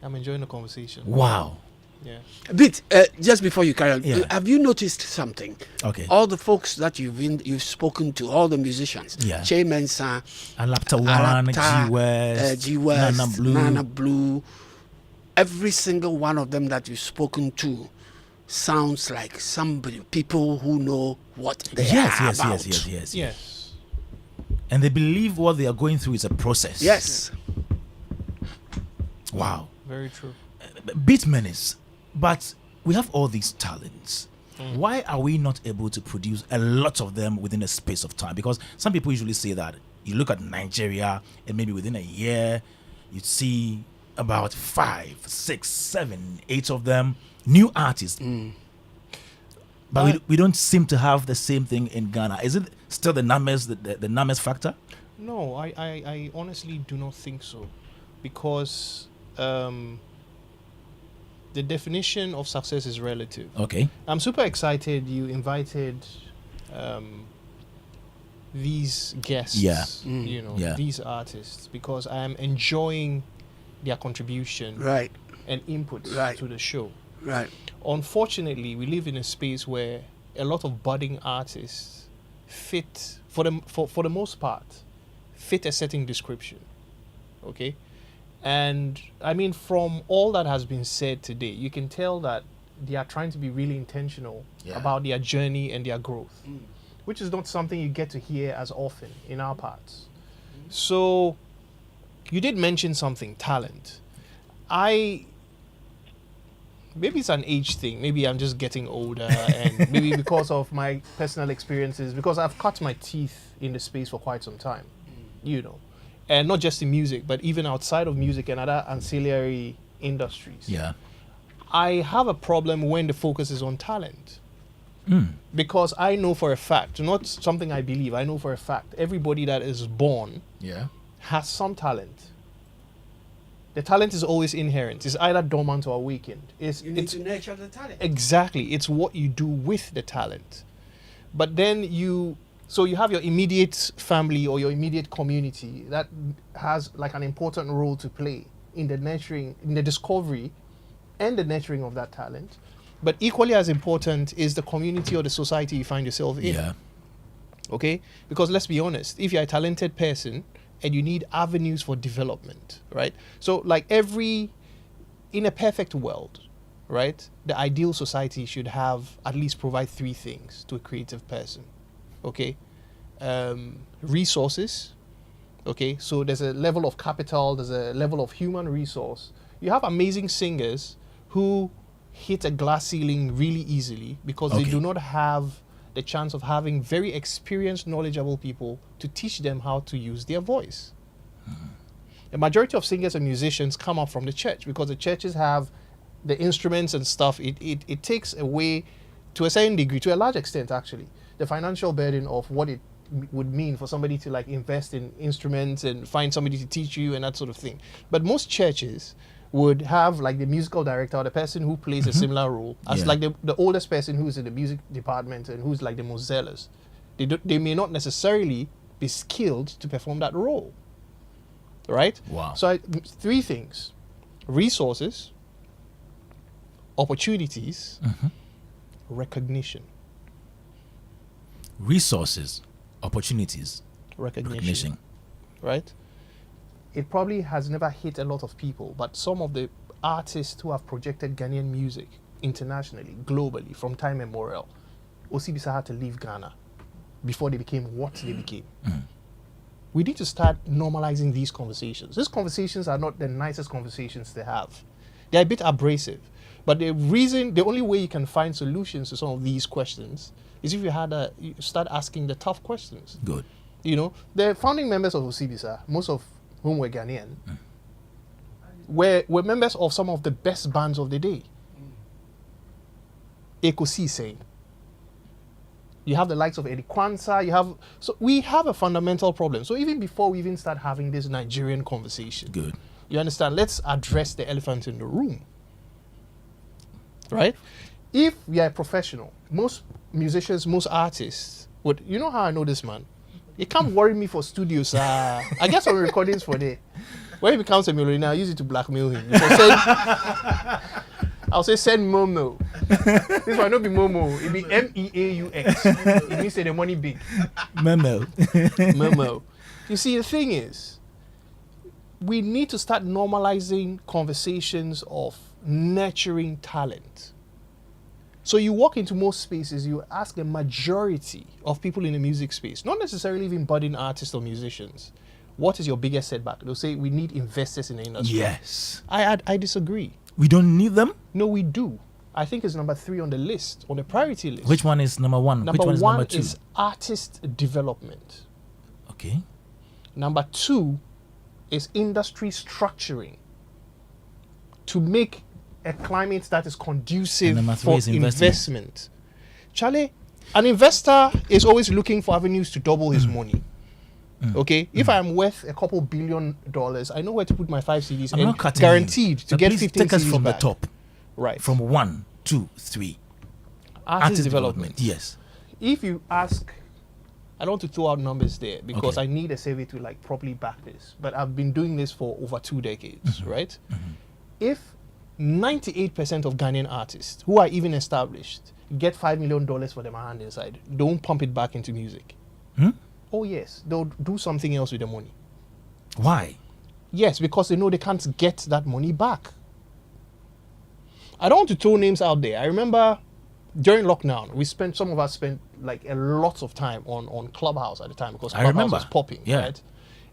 I'm enjoying the conversation. Wow. Yeah. Beat, just before you carry on, Yeah. have you noticed something? Okay. All the folks that you've spoken to, all the musicians, Yeah. Che Mensa, Alapta One, G West, Nana Blue, every single one of them that you've spoken to sounds like people who know what they are about. Yes. And they believe what they are going through is a process. Yes. Wow. Very true. Beat Menace, but we have all these talents. Why are we not able to produce a lot of them within a space of time? Because some people usually say that you look at Nigeria and maybe within a year you'd see about 5, 6, 7, 8 of them new artists. But we don't seem to have the same thing in Ghana. Is it still the numbers, the numbers factor? No, I honestly do not think so, because the definition of success is relative. Okay. I'm super excited you invited these guests, these artists, because I am enjoying their contribution and input to the show. Right. Unfortunately, we live in a space where a lot of budding artists fit, for the most part, fit a certain description. Okay? And I mean, from all that has been said today, you can tell that they are trying to be really intentional about their journey and their growth, which is not something you get to hear as often in our parts. So you did mention something, talent. Maybe it's an age thing. Maybe I'm just getting older, and maybe because of my personal experiences, because I've cut my teeth in the space for quite some time, and not just in music, but even outside of music and other ancillary industries. Yeah. I have a problem when the focus is on talent. Because I know for a fact, not something I believe, I know for a fact, everybody that is born has some talent. The talent is always inherent. It's either dormant or awakened. You need to nurture the talent. Exactly. It's what you do with the talent. But then you have your immediate family or your immediate community that has like an important role to play in the nurturing, in the discovery and the nurturing of that talent. But equally as important is the community or the society you find yourself in. Yeah. Okay? Because let's be honest, if you're a talented person and you need avenues for development, right? So like in a perfect world, right? The ideal society should at least provide 3 things to a creative person. Okay? Resources. Okay? So there's a level of capital, there's a level of human resource. You have amazing singers who hit a glass ceiling really easily because they do not have the chance of having very experienced, knowledgeable people to teach them how to use their voice. The majority of singers and musicians come up from the church because the churches have the instruments and stuff. It takes away, to a certain degree, to a large extent actually, the financial burden of what it would mean for somebody to like invest in instruments and find somebody to teach you and that sort of thing. But most churches would have like the musical director or the person who plays a similar role as like the oldest person who's in the music department and who's like the most zealous. They may not necessarily be skilled to perform that role. Right? Wow. So 3 things: resources, opportunities, recognition. Resources, opportunities, recognition. Right? It probably has never hit a lot of people, but some of the artists who have projected Ghanaian music internationally, globally, from time immemorial, Osibisa had to leave Ghana before they became what they became. We need to start normalizing these conversations. These conversations are not the nicest conversations to have. They're a bit abrasive, but the only way you can find solutions to some of these questions is if you start asking the tough questions. Good. You know, the founding members of Osibisa, most of whom were Ghanaian, were members of some of the best bands of the day. Ekosi saying. You have the likes of Eddie Kwanzaa, so we have a fundamental problem. So even before we even start having this Nigerian conversation, Good. You understand? Let's address the elephant in the room. Right? If we are professional, most musicians, most artists would, you know how I know this man? He can't worry me for studios. I get some recordings for there. When he becomes a millionaire, I use it to blackmail him. I'll say send Momo. This one not be Momo. It be MEAUX. It means say the money big. Memo. Momo. You see, the thing is, we need to start normalizing conversations of nurturing talent. So you walk into most spaces, you ask a majority of people in the music space, not necessarily even budding artists or musicians, what is your biggest setback? They'll say we need investors in the industry. Yes. I disagree. We don't need them? No, we do. I think it's number 3 on the list, on the priority list. Which one is number 1? Which one is number 2? Is artist development. Okay. Number 2 is industry structuring to make a climate that is conducive for investment. Charlie, an investor is always looking for avenues to double his money. Okay, if I'm worth a couple $1 billion, I know where to put my 5 CDs I'm and not cutting guaranteed you. to get Please 15 take us CDs from back. the top. Right. From 1, 2, 3. Artist development. Yes. If you ask, I don't want to throw out numbers there because Okay. I need a survey to like properly back this. But I've been doing this for over 2 decades, right? If 98% of Ghanaian artists who are even established get $5 million for their hand inside, don't pump it back into music. Oh yes, they'll do something else with the money. Why? Yes, because they know they can't get that money back. I don't want to throw names out there. I remember during lockdown, some of us spent like a lot of time on Clubhouse at the time because Clubhouse was popping, right?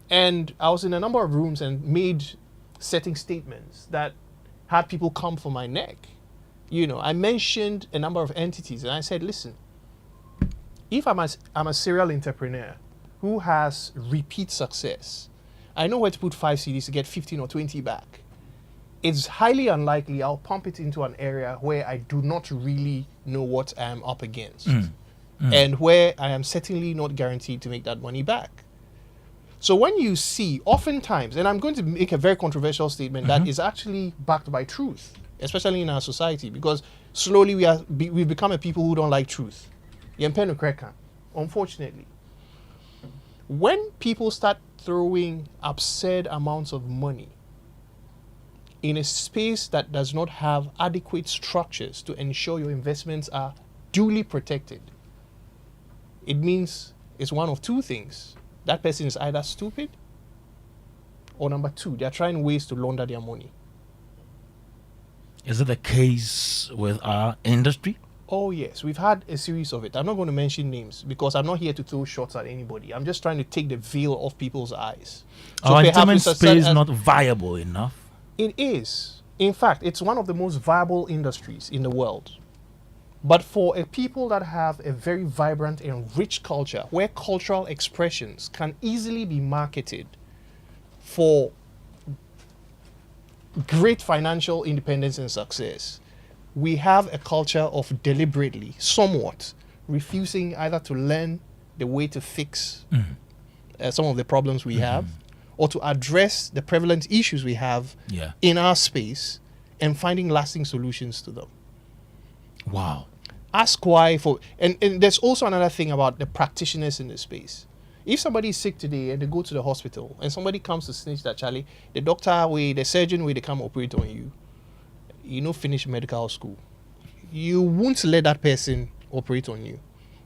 And I was in a number of rooms and made certain statements that had people come for my neck. You know, I mentioned a number of entities and I said, listen, if I'm a serial entrepreneur who has repeat success, I know where to put 5 CDs to get 15 or 20 back. It's highly unlikely I'll pump it into an area where I do not really know what I am up against and where I am certainly not guaranteed to make that money back. So when you see, oftentimes, and I'm going to make a very controversial statement that is actually backed by truth, especially in our society, because slowly we've become a people who don't like truth. Unfortunately, when people start throwing absurd amounts of money in a space that does not have adequate structures to ensure your investments are duly protected, it means it's one of two things. That person is either stupid, or number two, they're trying ways to launder their money. Is it the case with our industry? Oh yes, we've had a series of it. I'm not going to mention names because I'm not here to throw shots at anybody. I'm just trying to take the veil off people's eyes. Our entertainment it's space is not viable enough. It is. In fact, it's one of the most viable industries in the world. But for a people that have a very vibrant and rich culture, where cultural expressions can easily be marketed for great financial independence and success, we have a culture of deliberately, somewhat, refusing either to learn the way to fix some of the problems we have, or to address the prevalent issues we have in our space and finding lasting solutions to them. Wow. Ask why and there's also another thing about the practitioners in the space. If somebody is sick today and they go to the hospital and somebody comes to snitch that, Charlie, the doctor the surgeon they come operate on you, you know, finish medical school, you won't let that person operate on you.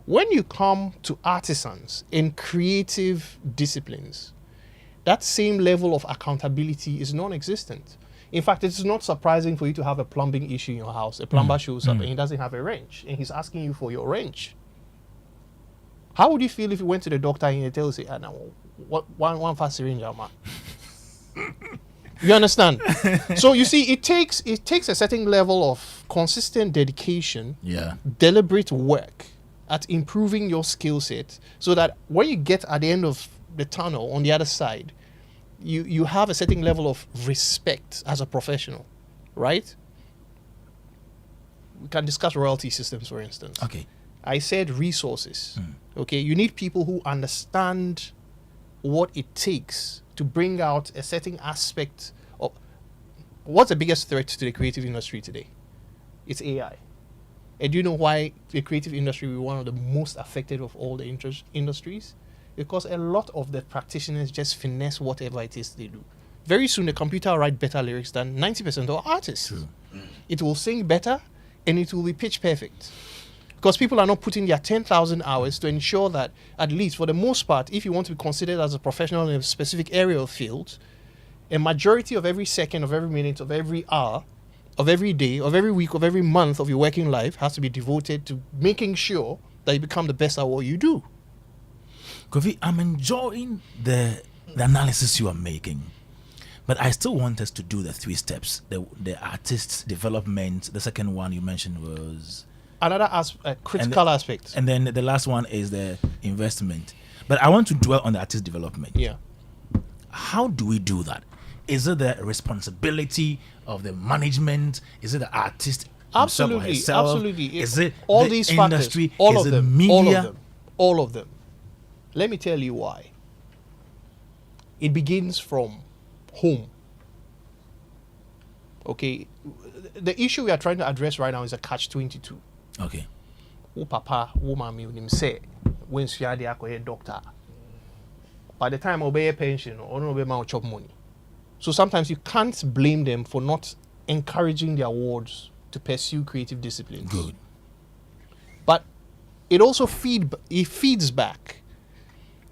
When you come to artisans in creative disciplines, that same level of accountability is non-existent. In fact, it's not surprising for you to have a plumbing issue in your house. A plumber shows up and he doesn't have a wrench and he's asking you for your wrench. How would you feel if you went to the doctor and he tells you, one fast syringe, man? You understand? So you see, it takes a certain level of consistent dedication, deliberate work at improving your skill set, so that when you get at the end of the tunnel on the other side, you have a certain level of respect as a professional, right? We can discuss royalty systems, for instance. Okay. I said resources. Okay, you need people who understand what it takes to bring out a certain aspect of what's the biggest threat to the creative industry today? It's AI. And do you know why the creative industry will be one of the most affected of all the industries? Because a lot of the practitioners just finesse whatever it is they do. Very soon, the computer will write better lyrics than 90% of artists. True. It will sing better, and it will be pitch perfect. Because people are not putting their 10,000 hours to ensure that, at least for the most part, if you want to be considered as a professional in a specific area of field, a majority of every second, of every minute, of every hour, of every day, of every week, of every month of your working life has to be devoted to making sure that you become the best at what you do. Kofi, I'm enjoying the analysis you are making, but I still want us to do the 3 steps. The artist's development. The second one you mentioned was another critical aspect, and then the last one is the investment. But I want to dwell on the artist development. Yeah. How do we do that? Is it the responsibility of the management? Is it the artist? Absolutely, himself, absolutely. Is it all the these industry? Factors, all is of it them, media? all of them. Let me tell you why. It begins from home. Okay, the issue we are trying to address right now is a catch-22. Okay. Wo papa, wo mami, unim say when she had the doctor. By the time obey a pension or no obey chop money. So sometimes you can't blame them for not encouraging their wards to pursue creative disciplines. Good. But it also feeds back.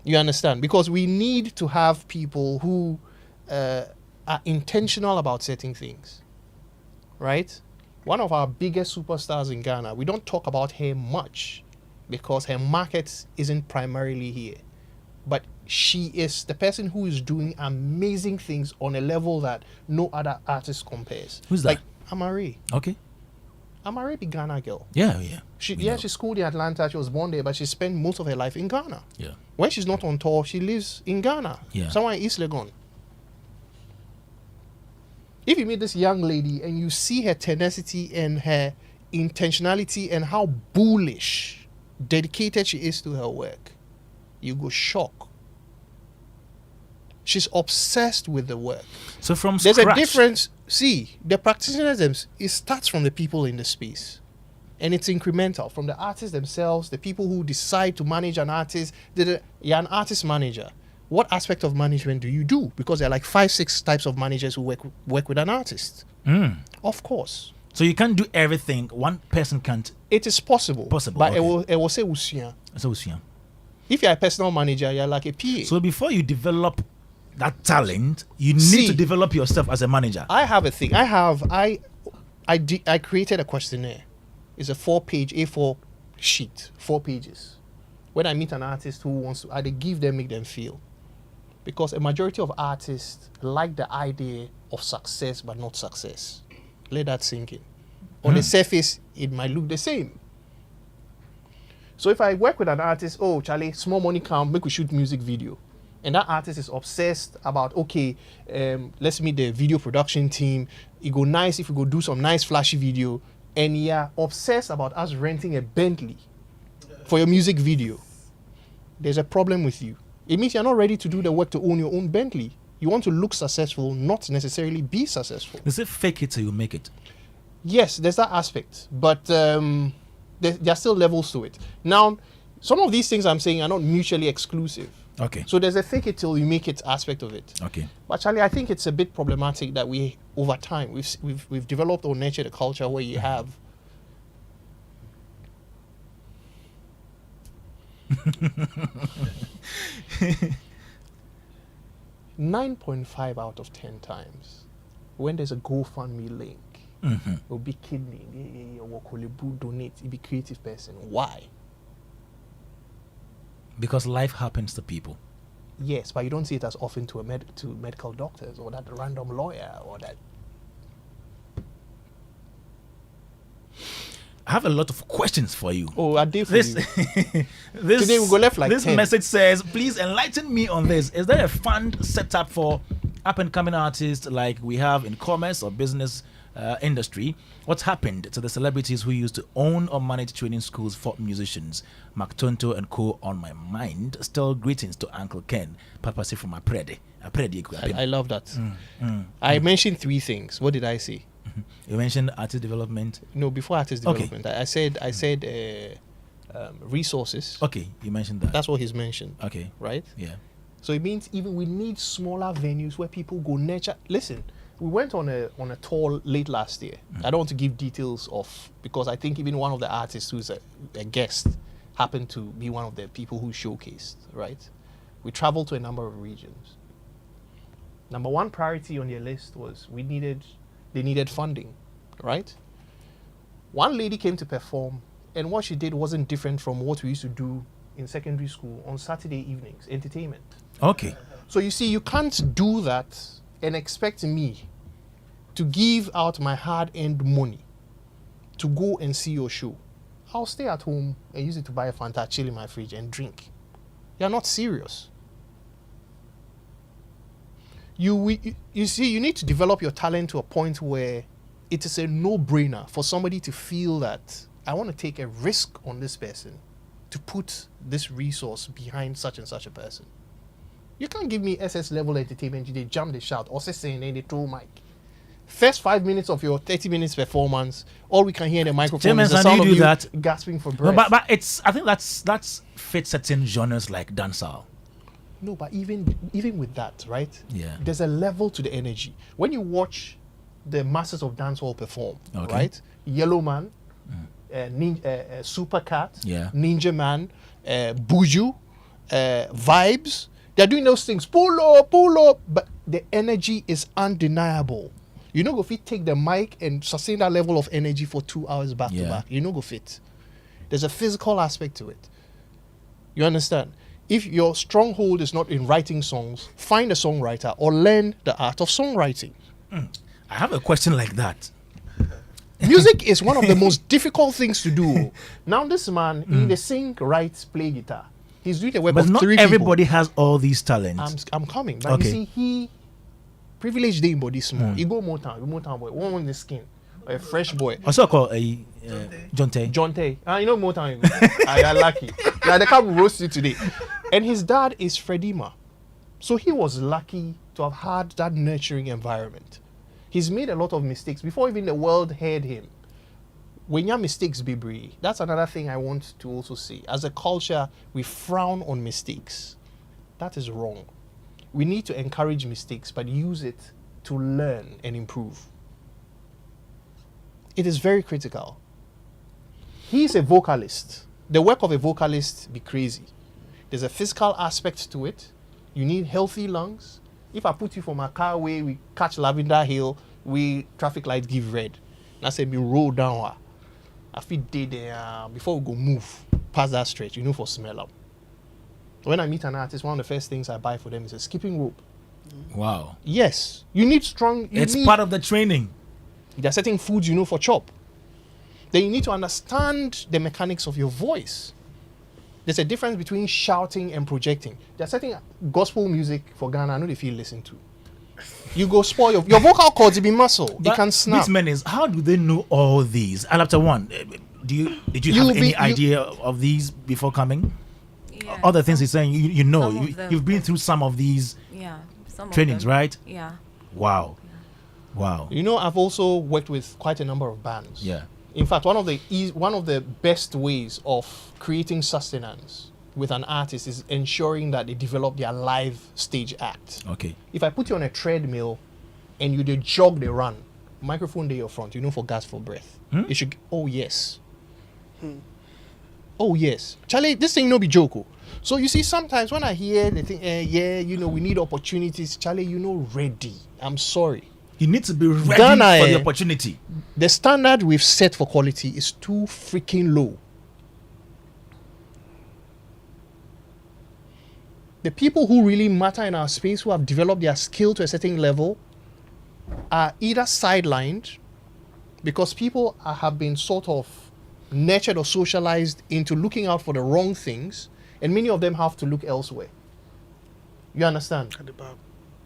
You understand? Because we need to have people who are intentional about certain things. Right? One of our biggest superstars in Ghana, we don't talk about her much because her market isn't primarily here. But she is the person who is doing amazing things on a level that no other artist compares. Who's that? Like Amare. Okay. Amare be Ghana girl. Yeah. She schooled in Atlanta. She was born there, but she spent most of her life in Ghana. Yeah. When she's not on tour, she lives in Ghana. Yeah. Somewhere in East Legon. If you meet this young lady and you see her tenacity and her intentionality and how bullish, dedicated she is to her work, you go shock. She's obsessed with the work. So from There's scratch, a difference. See, the practitioners, it starts from the people in the space. And it's incremental from the artists themselves, the people who decide to manage an artist. You're an artist manager. What aspect of management do you do? Because there are like 5-6 types of managers who work with an artist. Of course. So you can't do everything. One person can't. It is possible. But okay. it will say usia. So yeah. If you're a personal manager, you're like a PA. So before you develop that talent, you need See, to develop yourself as a manager. I have a thing. I created a questionnaire. It's a 4-page A4 sheet, 4 pages. When I meet an artist who wants to, I give them, make them feel. Because a majority of artists like the idea of success, but not success. Let that sink in. On the surface, it might look the same. So if I work with an artist, oh, Charlie, small money come, make we shoot music video. And that artist is obsessed about, okay, let's meet the video production team. It go nice if we go do some nice flashy video. And you're obsessed about us renting a Bentley for your music video. There's a problem with you. It means you're not ready to do the work to own your own Bentley. You want to look successful, not necessarily be successful. Is it fake it till you make it? Yes, there's that aspect. But there are still levels to it. Now, some of these things I'm saying are not mutually exclusive. Okay. So there's a fake it till you make it aspect of it. Okay. But Charlie, I think it's a bit problematic that we, over time, we've developed or nurtured a culture where you have 9.5 out of 10 times when there's a GoFundMe link, it'll be kidney, donate, it'll be creative person. Why? Because life happens to people. Yes, but you don't see it as often to medical doctors or that random lawyer or that. I have a lot of questions for you. Oh, I did for This, you. this Today we go left like this 10. message says, please enlighten me on this. Is there a fund set up for up and coming artists like we have in commerce or business industry? What's happened to the celebrities who used to own or manage training schools for musicians? Mark Tonto and co on my mind. Still greetings to Uncle Ken. Papa say from Aprede. I love that. I mentioned 3 things. What did I say? You mentioned artist development. No, before artist development, I said resources. Okay, you mentioned that. That's what he's mentioned. Okay. Right? Yeah. So it means even we need smaller venues where people go nurture. Listen, we went on a tour late last year. I don't want to give details of, because I think even one of the artists who's a guest happened to be one of the people who showcased, right? We traveled to a number of regions. Number 1 priority on their list was they needed funding, right? One lady came to perform, and what she did wasn't different from what we used to do in secondary school on Saturday evenings, entertainment. Okay. So you see, you can't do that and expect me to give out my hard-earned money to go and see your show. I'll stay at home and use it to buy a Fanta, chill in my fridge and drink. You're not serious. You see, you need to develop your talent to a point where it is a no-brainer for somebody to feel that I want to take a risk on this person to put this resource behind such and such a person. You can't give me SS level entertainment, they jump, they shout, or saying they throw mic. First 5 minutes of your 30 minutes performance, all we can hear in the microphone is the sound of you gasping for breath. No, but I think that's fits certain genres like dancehall. No, but even with that, right? Yeah. There's a level to the energy. When you watch the masters of dancehall perform, right? Yellow Man, Super Cat, Ninja Man, Buju, Vibes. They're doing those things. Pull up. But the energy is undeniable. You know, go fit take the mic and sustain that level of energy for 2 hours back to back. You know, go fit. There's a physical aspect to it. You understand? If your stronghold is not in writing songs, find a songwriter or learn the art of songwriting. I have a question like that. Music is one of the most difficult things to do. Now this man, he sing, writes, play guitar. He's doing the work of 3 people. But not everybody has all these talents. I'm coming. But you see, he privileged the body small. He go more time boy. One on the skin. A fresh boy. Also called John Tay. John Tay. You know more time. I are lucky. Yeah, they can't roast you today. And his dad is Freddie Ma. So he was lucky to have had that nurturing environment. He's made a lot of mistakes before even the world heard him. When your mistakes be brave, that's another thing I want to also say. As a culture, we frown on mistakes. That is wrong. We need to encourage mistakes, but use it to learn and improve. It is very critical. He's a vocalist. The work of a vocalist be crazy. There's a physical aspect to it. You need healthy lungs. If I put you from a car way, we catch Lavender Hill, we traffic light give red. And I say, me roll down. I feel dead there before we go move past that stretch, for smell up. When I meet an artist, one of the first things I buy for them is a skipping rope. Wow. Yes. You need strong. It's part of the training. There are certain foods for chop. Then you need to understand the mechanics of your voice. There's a difference between shouting and projecting. There's certain gospel music for Ghana I know they feel listened to. You go spoil your vocal cords, it be muscle. It can snap. These men how do they know all these? Alapta one, did you have any idea of these before coming? Yeah. Other things he's saying, you've been through some of these trainings, right? Yeah. Wow. Wow. I've also worked with quite a number of bands. Yeah. In fact, one of the best ways of creating sustenance with an artist is ensuring that they develop their live stage act. Okay. If I put you on a treadmill and you they jog, they run, microphone there your front, for gas for breath. It should. Oh yes. Oh yes. Charlie, this thing no be joke. Oh. So you see, sometimes when I hear the thing, we need opportunities. Charlie, ready. I'm sorry. You need to be ready Ghana, for the opportunity. The standard we've set for quality is too freaking low. The people who really matter in our space, who have developed their skill to a certain level, are either sidelined because people have been sort of nurtured or socialized into looking out for the wrong things, and many of them have to look elsewhere. You understand?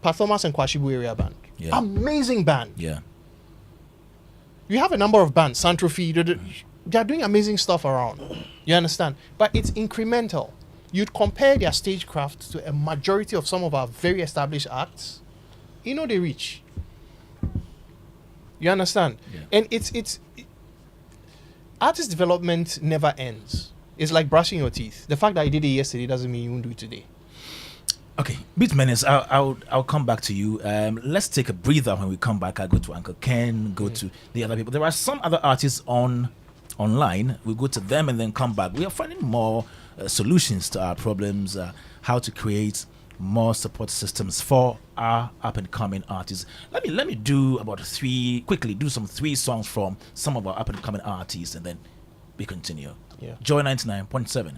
Performance and Kwashibu area band. Yeah. Amazing band. Yeah. You have a number of bands, Santrophy, they are doing amazing stuff around. You understand? But it's incremental. You'd compare their stagecraft to a majority of some of our very established acts, they reach. You understand? Yeah. And it's artist development never ends. It's like brushing your teeth. The fact that you did it yesterday doesn't mean you won't do it today. Okay, Beat Menace, I'll come back to you. Let's take a breather. When we come back, I'll go to Uncle Ken, go to the other people. There are some other artists online. We'll go to them and then come back. We are finding more solutions to our problems, how to create more support systems for our up-and-coming artists. Let me do some three songs from some of our up-and-coming artists, and then we continue. Yeah. Joy 99.7.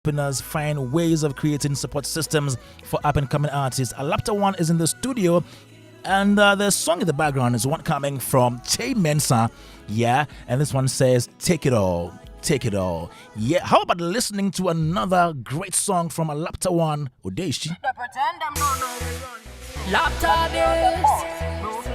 helping us find ways of creating support systems for up-and-coming artists. Alapta One is in the studio, and the song in the background is one coming from Che Mensa. Yeah, and this one says, "Take it all. Take it all." Yeah, how about listening to another great song from Alapta One, Odeshi? Laptop this.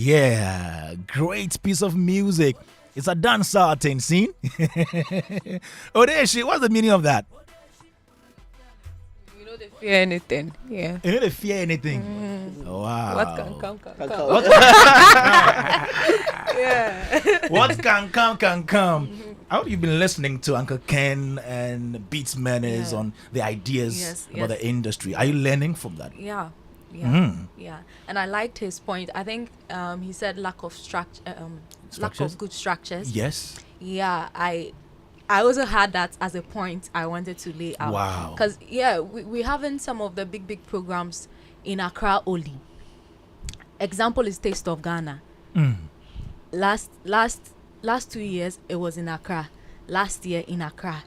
Yeah, great piece of music. It's a dancer thing, see? Odeshi, what's the meaning of that? You know they fear anything. Yeah. You know they fear anything. Wow. What can come, can come. What, Yeah. what can come, can come. How have you been listening to Uncle Ken and Beats Menace on the ideas about the industry? Are you learning from that? Yeah. Yeah, yeah, and I liked his point. I think he said lack of structure, lack of good structures. Yes. Yeah, I also had that as a point I wanted to lay out. Wow. Because we having some of the big programs in Accra only. Example is Taste of Ghana. Last 2 years it was in Accra. Last year in Accra.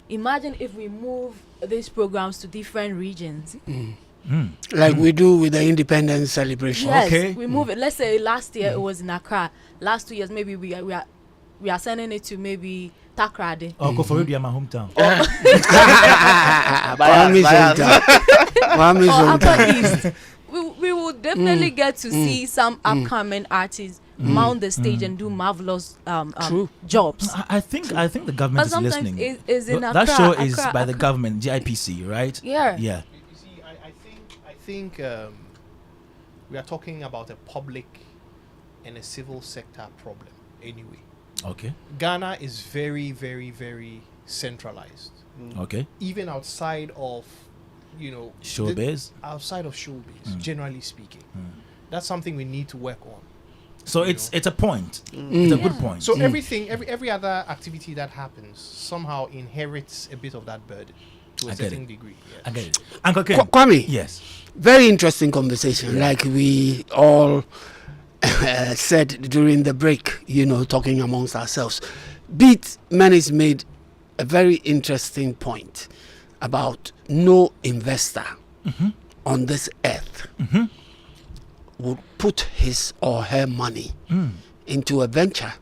Imagine if we move these programs to different regions. Like we do with the independence celebration. Yes, we move it. Let's say last year it was in Accra. Last 2 years, maybe we are sending it to maybe Takrade. Oh, go for it, my hometown. Or Upper East. We will definitely get to see some upcoming artists mount the stage and do marvelous jobs. I think the government is listening. Is in that Accra, show is Accra, by the government, GIPC, right? Yeah. Yeah. You see, I think we are talking about a public and a civil sector problem anyway. Okay. Ghana is very, very, very centralized. Okay. Even outside of, Showbiz. Outside of showbiz, generally speaking, that's something we need to work on. So it's a point. It's a good point. So every other activity that happens somehow inherits a bit of that burden to a certain degree. Yes. I get it. Uncle Ken. Kwame. Yes. Very interesting conversation, like we all said during the break, talking amongst ourselves. Beat Menace made a very interesting point about no investor on this earth would put his or her money into a venture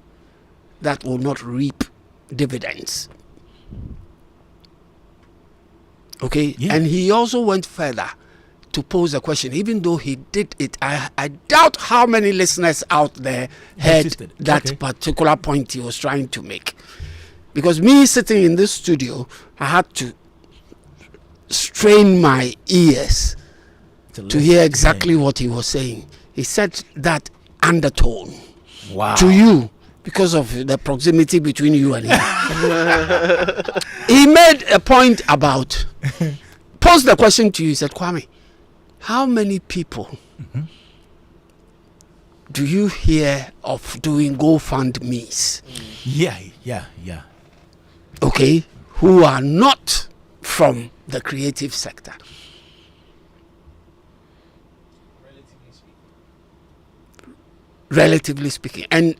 that will not reap dividends. Okay? Yeah. And he also went further to pose a question. Even though he did it, I doubt how many listeners out there heard Noticed it. that Okay. particular point he was trying to make. Because me sitting in this studio, I had to strain my ears to hear exactly what he was saying. He said that undertone Wow. to you because of the proximity between you and him. He made a point about, posed the question to you, he said, Kwame, how many people do you hear of doing GoFundMes? Yeah. Okay, who are not from the creative sector? Relatively speaking. And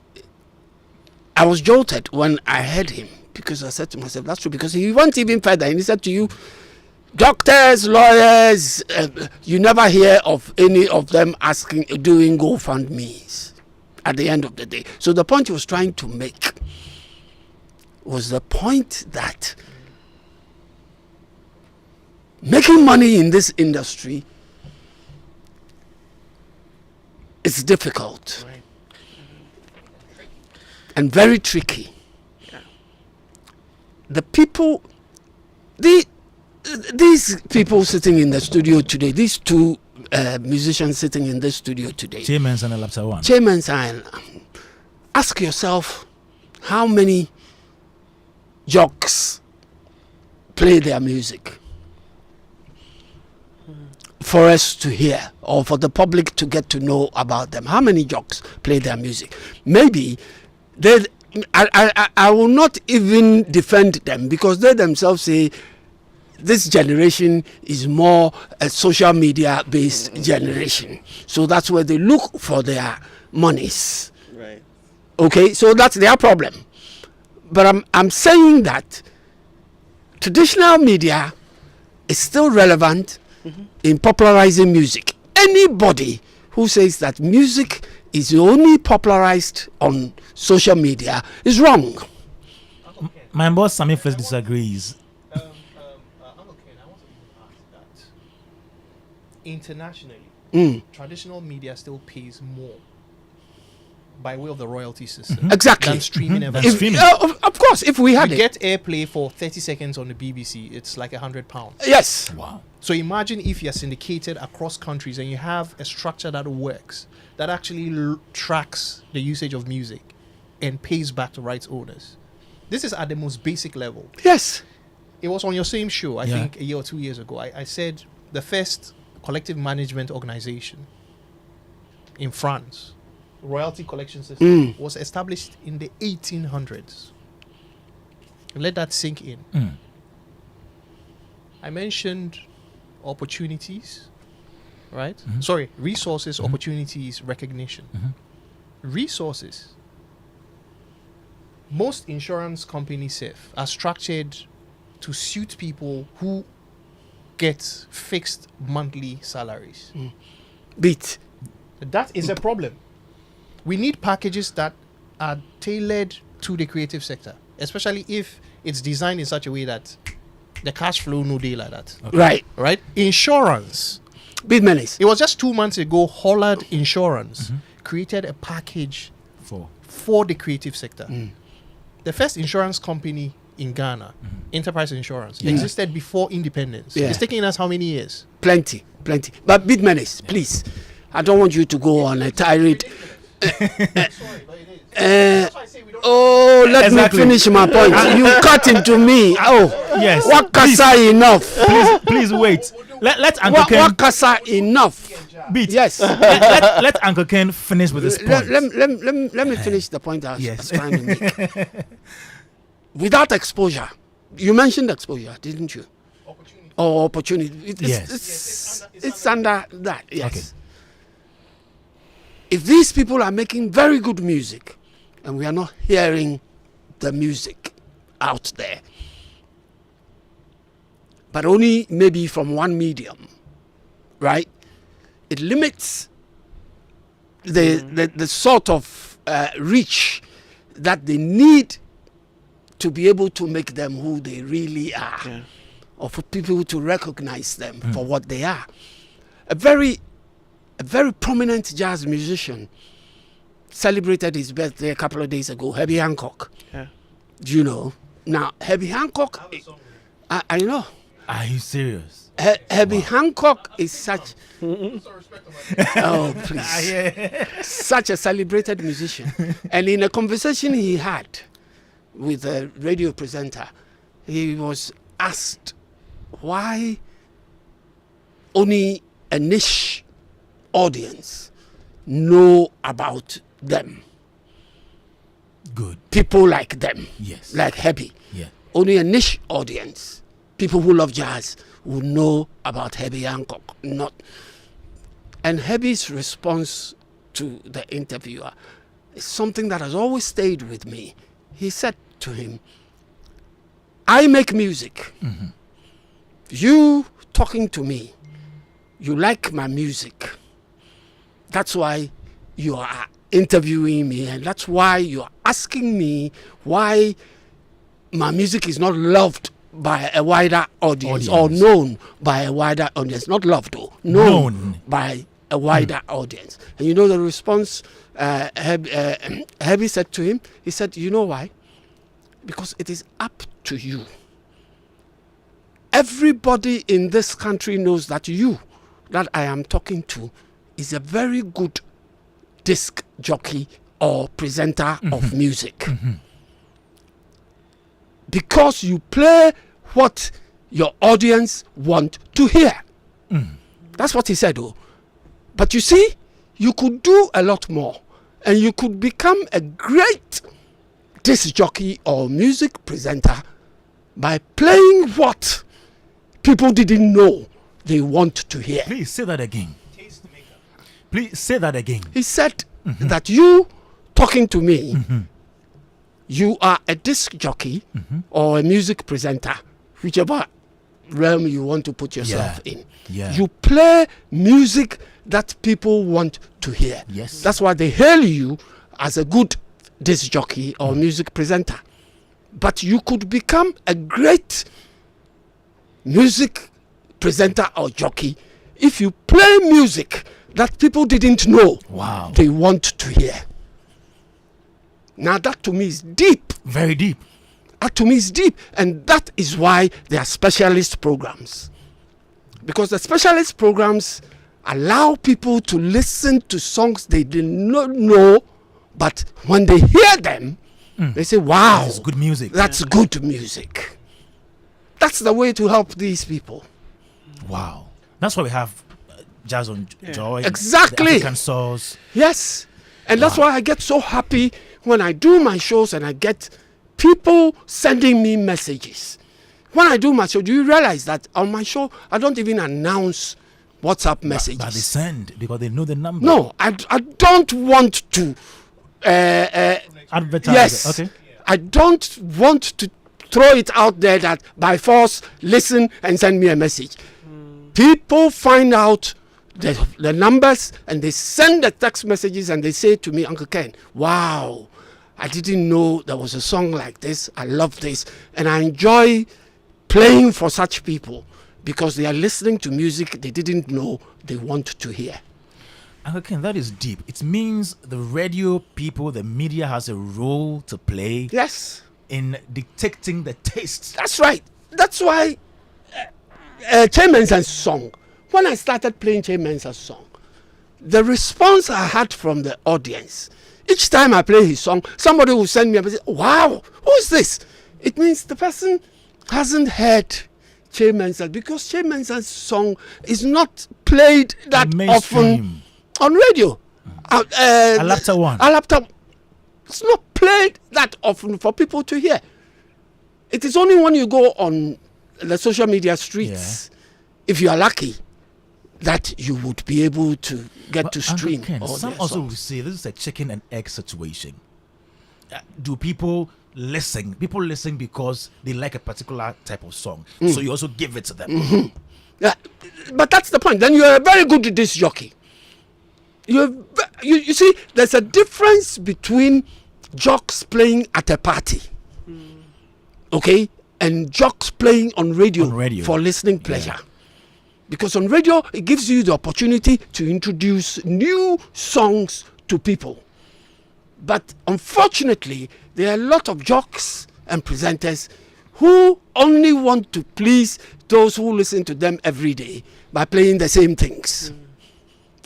I was jolted when I heard him, because I said to myself, that's true. Because he went even further and he said to you, doctors, lawyers, you never hear of any of them doing GoFundMes at the end of the day. So the point he was trying to make was the point that making money in this industry is difficult and very tricky. The people, these people sitting in the studio today, these two musicians sitting in the studio today, Chairman's and Lapsa One. Chairman's and ask yourself how many jocks play their music for us to hear or for the public to get to know about them. How many jocks play their music? Maybe I will not even defend them, because they themselves say this generation is more a social media based generation, so that's where they look for their monies. Right. Okay, so that's their problem. But I'm saying that traditional media is still relevant in popularizing music. Anybody who says that music is only popularized on social media is wrong. My boss Sammy first disagrees. Uncle Ken, I want to even ask that internationally, traditional media still pays more by way of the royalty system Exactly. than streaming ever. Than streaming. Of course, if we had You it. get airplay for 30 seconds on the BBC, it's like £100. Yes. Wow. So imagine if you're syndicated across countries and you have a structure that works, that actually tracks the usage of music and pays back to rights owners. This is at the most basic level. Yes. It was on your same show, I Yeah. think a year or 2 years ago. I said the first collective management organization in France, royalty collection system, was established in the 1800s. Let that sink in. I mentioned opportunities, right? Sorry, resources, opportunities, recognition. Resources. Most insurance companies are structured to suit people who get fixed monthly salaries. Beat. That is a problem. We need packages that are tailored to the creative sector, especially if it's designed in such a way that the cash flow no day like that. Right. Right? Insurance. Beat menace. It was just 2 months ago, Hollard Insurance created a package for the creative sector. The first insurance company in Ghana, Enterprise Insurance, existed before independence. Yeah. It's taking us how many years? Plenty. But beat menace, please. I don't want you to go on a tirade. Let Exactly. me finish my point. You cut into me. Oh, Yes. what kasa enough? Please wait. Let Uncle Ken What kasa enough? beat. Yes. Let Uncle Ken finish with his point. Let me finish the point I was Yes. trying to make. Without exposure, you mentioned exposure, didn't you? Or opportunity. It's under that. Yes. Okay. If these people are making very good music and we are not hearing the music out there, but only maybe from one medium, right? It limits the sort of reach that they need to be able to make them who they really are, or for people to recognize them for what they are. A very prominent jazz musician celebrated his birthday a couple of days ago, Herbie Hancock. Yeah. Do you know? Now, Herbie Hancock, I know. Are you serious? Herbie Hancock is such... oh, please. Such a celebrated musician. And in a conversation he had with a radio presenter, he was asked why only a niche audience know about them. Good. People like them. Yes. Like Herbie. Yeah. Only a niche audience, people who love jazz, will know about Herbie Hancock. Not. And Herbie's response to the interviewer is something that has always stayed with me. He said to him, I make music. Mm-hmm. You talking to me, you like my music. That's why you are interviewing me, and that's why you are asking me why my music is not loved by a wider audience. Or known by a wider audience. Not loved, though. Known by a wider audience. And you know the response Herbie said to him? He said, you know why? Because it is up to you. Everybody in this country knows that you, that I am talking to, is a very good disc jockey or presenter of music. Because you play what your audience want to hear. That's what he said, though. But you see, you could do a lot more, and you could become a great disc jockey or music presenter by playing what people didn't know they want to hear. Please say that again. Please say that again. He said that you talking to me, you are a disc jockey or a music presenter, whichever realm you want to put yourself in. Yeah. You play music that people want to hear. Yes. That's why they hail you as a good disc jockey or music presenter. But you could become a great music presenter or jockey if you play music that people didn't know they want to hear. Now that to me is deep. Very deep. That to me is deep. And that is why there are specialist programs. Because the specialist programs allow people to listen to songs they did not know, but when they hear them, they say, wow, that's good music. That's good music. That's the way to help these people. Wow. That's why we have Jazz on Joy. Exactly. The African Source. Yes. And that's why I get so happy when I do my shows and I get people sending me messages. When I do my show, do you realize that on my show, I don't even announce WhatsApp messages? But they send because they know the number. No, I don't want to advertise. Yes. Okay. I don't want to throw it out there that by force, listen and send me a message. People find out the numbers and they send the text messages and they say to me, Uncle Ken, wow, I didn't know there was a song like this. I love this. And I enjoy playing for such people because they are listening to music they didn't know they want to hear. Uncle Ken, that is deep. It means the radio people, the media has a role to play. Yes. In dictating the taste. That's right. That's why Chairman's song, when I started playing Chairman's song, the response I had from the audience, each time I play his song, somebody will send me a message, wow, who's this? It means the person hasn't heard Chairman's because Chairman's song is not played that often on radio. Alapta One. Alapta, it's not played that often for people to hear. It is only when you go on the social media streets, if you are lucky, that you would be able to get to stream. Ken, some also will say this is a chicken and egg situation. do people listen? People listen because they like a particular type of song. So you also give it to them. Yeah, but that's the point. Then you're a very good disc jockey. You see, there's a difference between jocks playing at a party, okay, and jocks playing on radio, for listening pleasure. Because on radio, it gives you the opportunity to introduce new songs to people. But unfortunately, there are a lot of jocks and presenters who only want to please those who listen to them every day by playing the same things.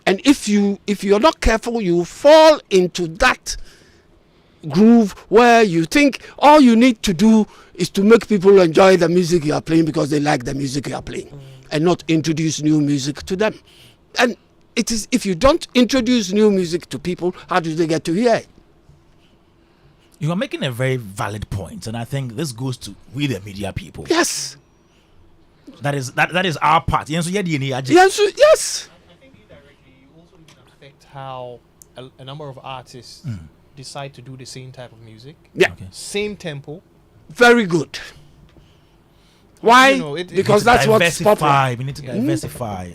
And if you're not careful, you fall into that groove where you think all you need to do is to make people enjoy the music you are playing because they like the music you are playing, and not introduce new music to them. And it is, if you don't introduce new music to people, how do they get to hear it? You are making a very valid point, and I think this goes to we the media people. Yes. That is our part. Yes. Yes. I think indirectly you also even affect how a number of artists decide to do the same type of music. Yeah. Okay. Same tempo. Very good. Why? You know, because that's what's popular. We need to diversify.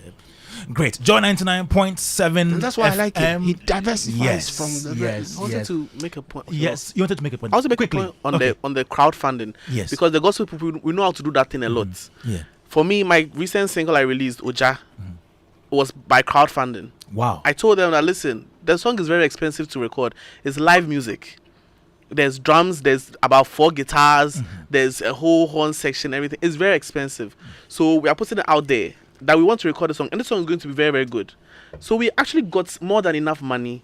Great. Joy 99.7. And that's why FM. I like it. He diversifies from the yes. I wanted to make a point. Yes, you wanted to make a point. I want to make quickly a point on the crowdfunding. Yes. Because the gospel people, we know how to do that thing a lot. Yeah. For me, my recent single I released, Oja, was by crowdfunding. Wow. I told them that, listen, the song is very expensive to record. It's live music. There's drums, there's about 4 guitars, there's a whole horn section, everything. It's very expensive. So we are putting it out there that we want to record a song, and this song is going to be very, very good. So we actually got more than enough money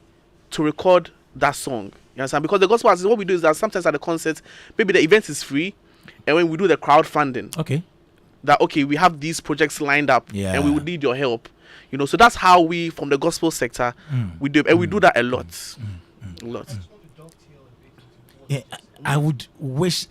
to record that song. You understand? Because the gospel artists, what we do is that sometimes at the concert, maybe the event is free, and when we do the crowdfunding, Okay. that okay, we have these projects lined up, Yeah. and we would need your help. You know, so that's how we, from the gospel sector, we do, and we do that a lot, a lot. Yeah, I would wish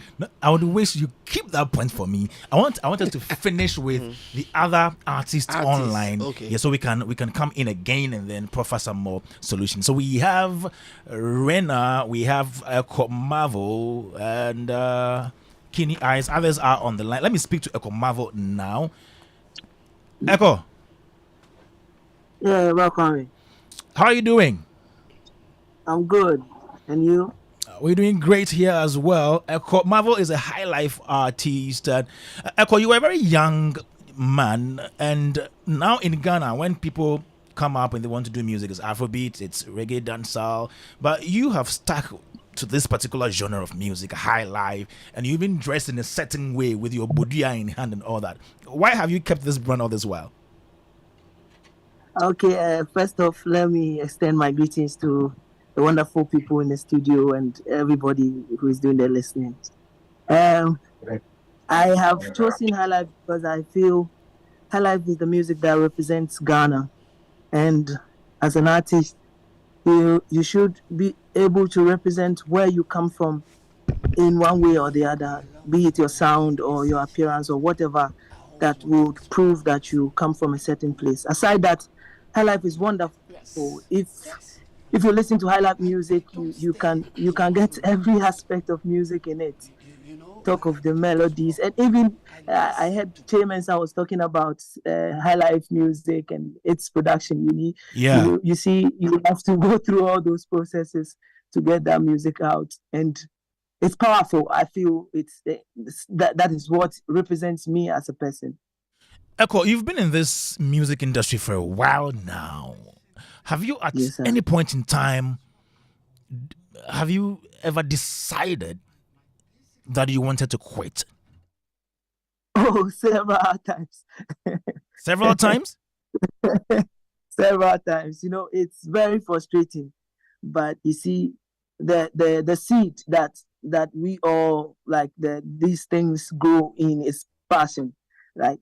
you keep that point for me. I want us to finish with the other artists online. Okay. Yeah, so we can come in again and then proffer some more solutions. So we have Rena, we have Ekomavo and Kini Eyes. Others are on the line. Let me speak to Ekomavo now. Eko, Yeah, welcome. how are you doing? I'm good. And you? We're doing great here as well. Eko Marvel is a high life artist. And Eko, you were a very young man, and now in Ghana, when people come up and they want to do music, it's Afrobeat, it's reggae, dancehall, but you have stuck to this particular genre of music, high life, and you've been dressed in a certain way with your budia in hand and all that. Why have you kept this brand all this while? Okay, first off, let me extend my greetings to the wonderful people in the studio and everybody who is doing the listening. I have chosen High Life because I feel High Life is the music that represents Ghana. And as an artist, you should be able to represent where you come from in one way or the other, be it your sound or your appearance or whatever that would prove that you come from a certain place. Aside that, High Life is wonderful. If you listen to High Life music, you can get every aspect of music in it. Talk of the melodies, and even I heard Chairman's I was talking about High Life music and its production. You see, you have to go through all those processes to get that music out, and it's powerful. I feel that is what represents me as a person. Eko, you've been in this music industry for a while now. Have you at Yes, sir. any point in time, have you ever decided that you wanted to quit? Oh, several times. Several times? Several times. You know, it's very frustrating. But you see, the seed that we all like these things grow in is passion. Like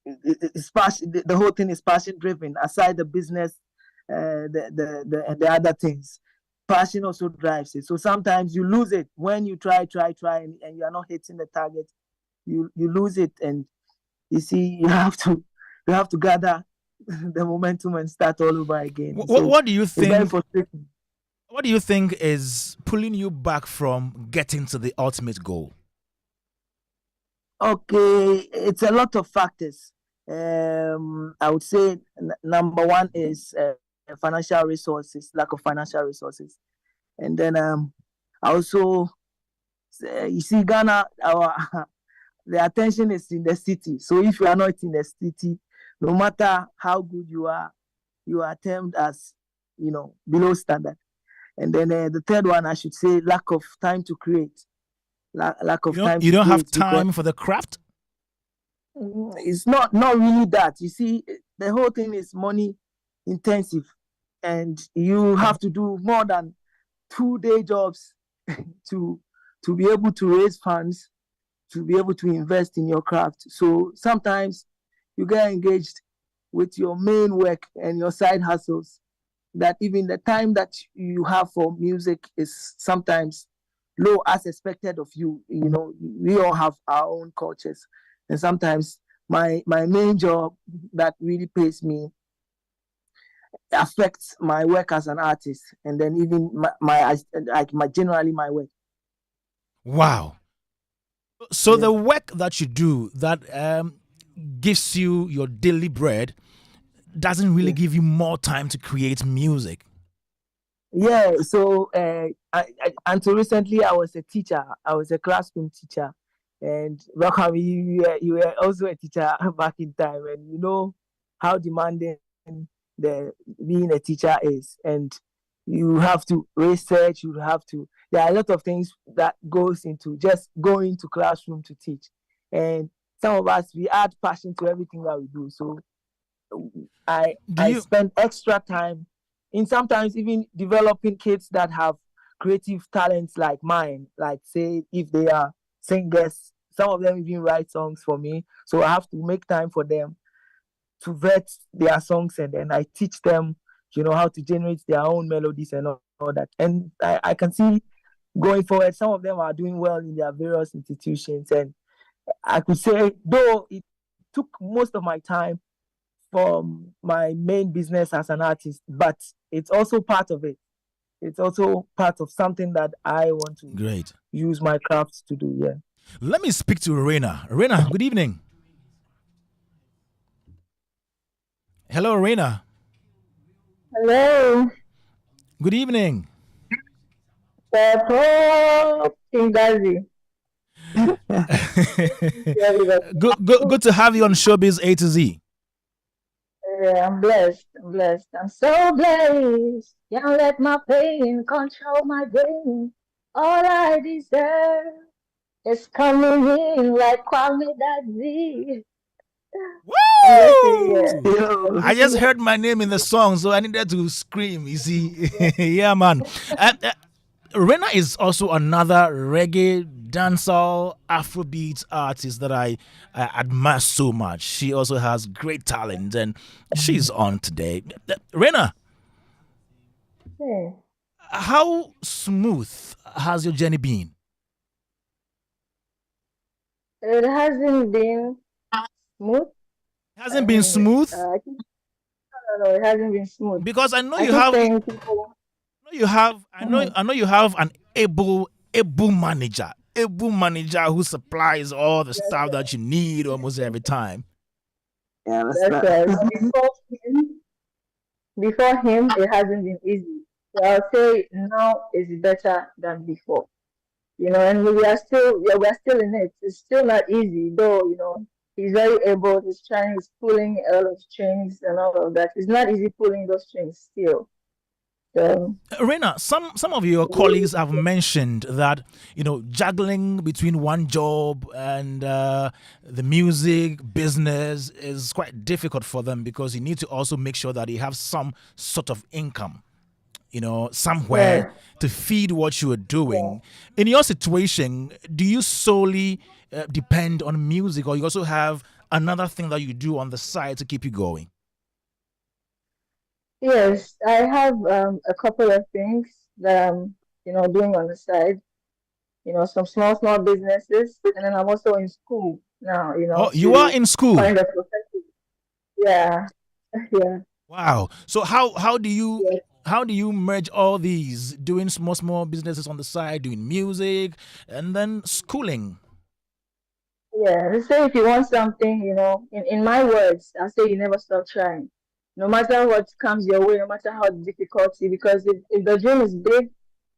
it's passion. The whole thing is passion driven. Aside the business, the other things, passion also drives it. So sometimes you lose it when you try, and you are not hitting the target. You lose it, and you see you have to gather the momentum and start all over again. What do you It's very think? frustrating. What do you think is pulling you back from getting to the ultimate goal? Okay, it's a lot of factors. I would say number one is financial resources, lack of financial resources, and then also you see Ghana, our the attention is in the city. So if you are not in the city, no matter how good you are termed as below standard. And then the third one, I should say, lack of time to create. Lack of time. You don't have create time for the craft? It's not really that. You see, the whole thing is money intensive, and you have to do more than 2-day jobs to be able to raise funds, to be able to invest in your craft. So sometimes you get engaged with your main work and your side hustles, that even the time that you have for music is sometimes low as expected of you. We all have our own cultures. And sometimes my main job that really pays me affects my work as an artist, and then even my generally my work. Wow. So the work that you do that gives you your daily bread doesn't really give you more time to create music. Yeah. So until recently, I was a teacher. I was a classroom teacher. And Kwame, you were also a teacher back in time, and you know how demanding being a teacher is. And you have to research. There are a lot of things that goes into just going to classroom to teach. And some of us, we add passion to everything that we do. So I spend extra time in sometimes even developing kids that have creative talents like mine. Like say if they are singers, some of them even write songs for me. So I have to make time for them to vet their songs, and then I teach them, how to generate their own melodies and all that. And I can see going forward, some of them are doing well in their various institutions. And I could say, though it took most of my time from my main business as an artist, but it's also part of it. It's also part of something that I want to use my crafts to do. Yeah. Let me speak to Reina. Reina, good evening. Hello, Reina. Hello. Good evening. Dadzie. Good to have you on Showbiz A to Z. Yeah, I'm blessed. I'm so blessed. Can't let my pain control my brain. All I deserve is coming in like Kwame Dadzie. Woo! I just heard my name in the song, so I needed to scream. You see, yeah, man. Reina is also another reggae, dancehall, Afrobeat artist that I admire so much. She also has great talent, and she's on today. Reina, how smooth has your journey been? It hasn't been smooth. It hasn't been smooth? No, it hasn't been smooth. Because I know you have. I know you have an able manager who supplies all the stuff that you need almost every time. Yeah, that's right. Before him, it hasn't been easy. So I'll say now is better than before. And we're still in it. It's still not easy, though. He's very able. He's pulling a lot of strings and all of that. It's not easy pulling those strings still. Reina, some of your colleagues have mentioned that juggling between one job and the music business is quite difficult for them, because you need to also make sure that you have some sort of income, somewhere to feed what you are doing. In your situation, do you solely depend on music, or you also have another thing that you do on the side to keep you going? Yes, I have a couple of things that I'm, doing on the side. Some small businesses, and then I'm also in school now. Oh, you are in school? Find a profession. Yeah, yeah. Wow. So how do you How do you merge all these, doing small businesses on the side, doing music, and then schooling? Yeah, they say if you want something, in my words, I say you never stop trying. No matter what comes your way, no matter how difficulty, because if the dream is big,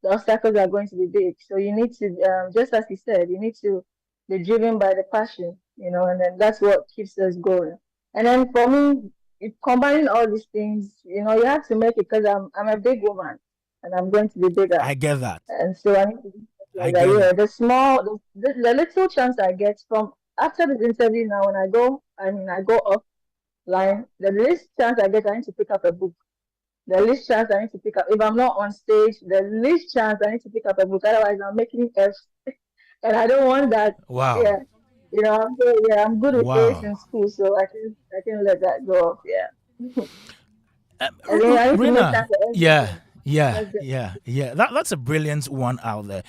the obstacles are going to be big. So you need to, just as he said, you need to be driven by the passion, and then that's what keeps us going. And then for me, combining all these things, you have to make it because I'm a big woman and I'm going to be bigger. I get that. And so I need to do I like that. get Yeah, that. the small, the little chance I get from after this interview now, when I go offline, the least chance I get, I need to pick up a book. The least chance I need to pick up, if I'm not on stage, the least chance I need to pick up a book. Otherwise, I'm making F's, and I don't want that. Wow. Yeah, I'm good with A's Wow. in school, so I can let that go off. Yeah, I need to make Rina, time for yeah, everything. yeah, That's it. yeah, yeah. That's a brilliant one out there.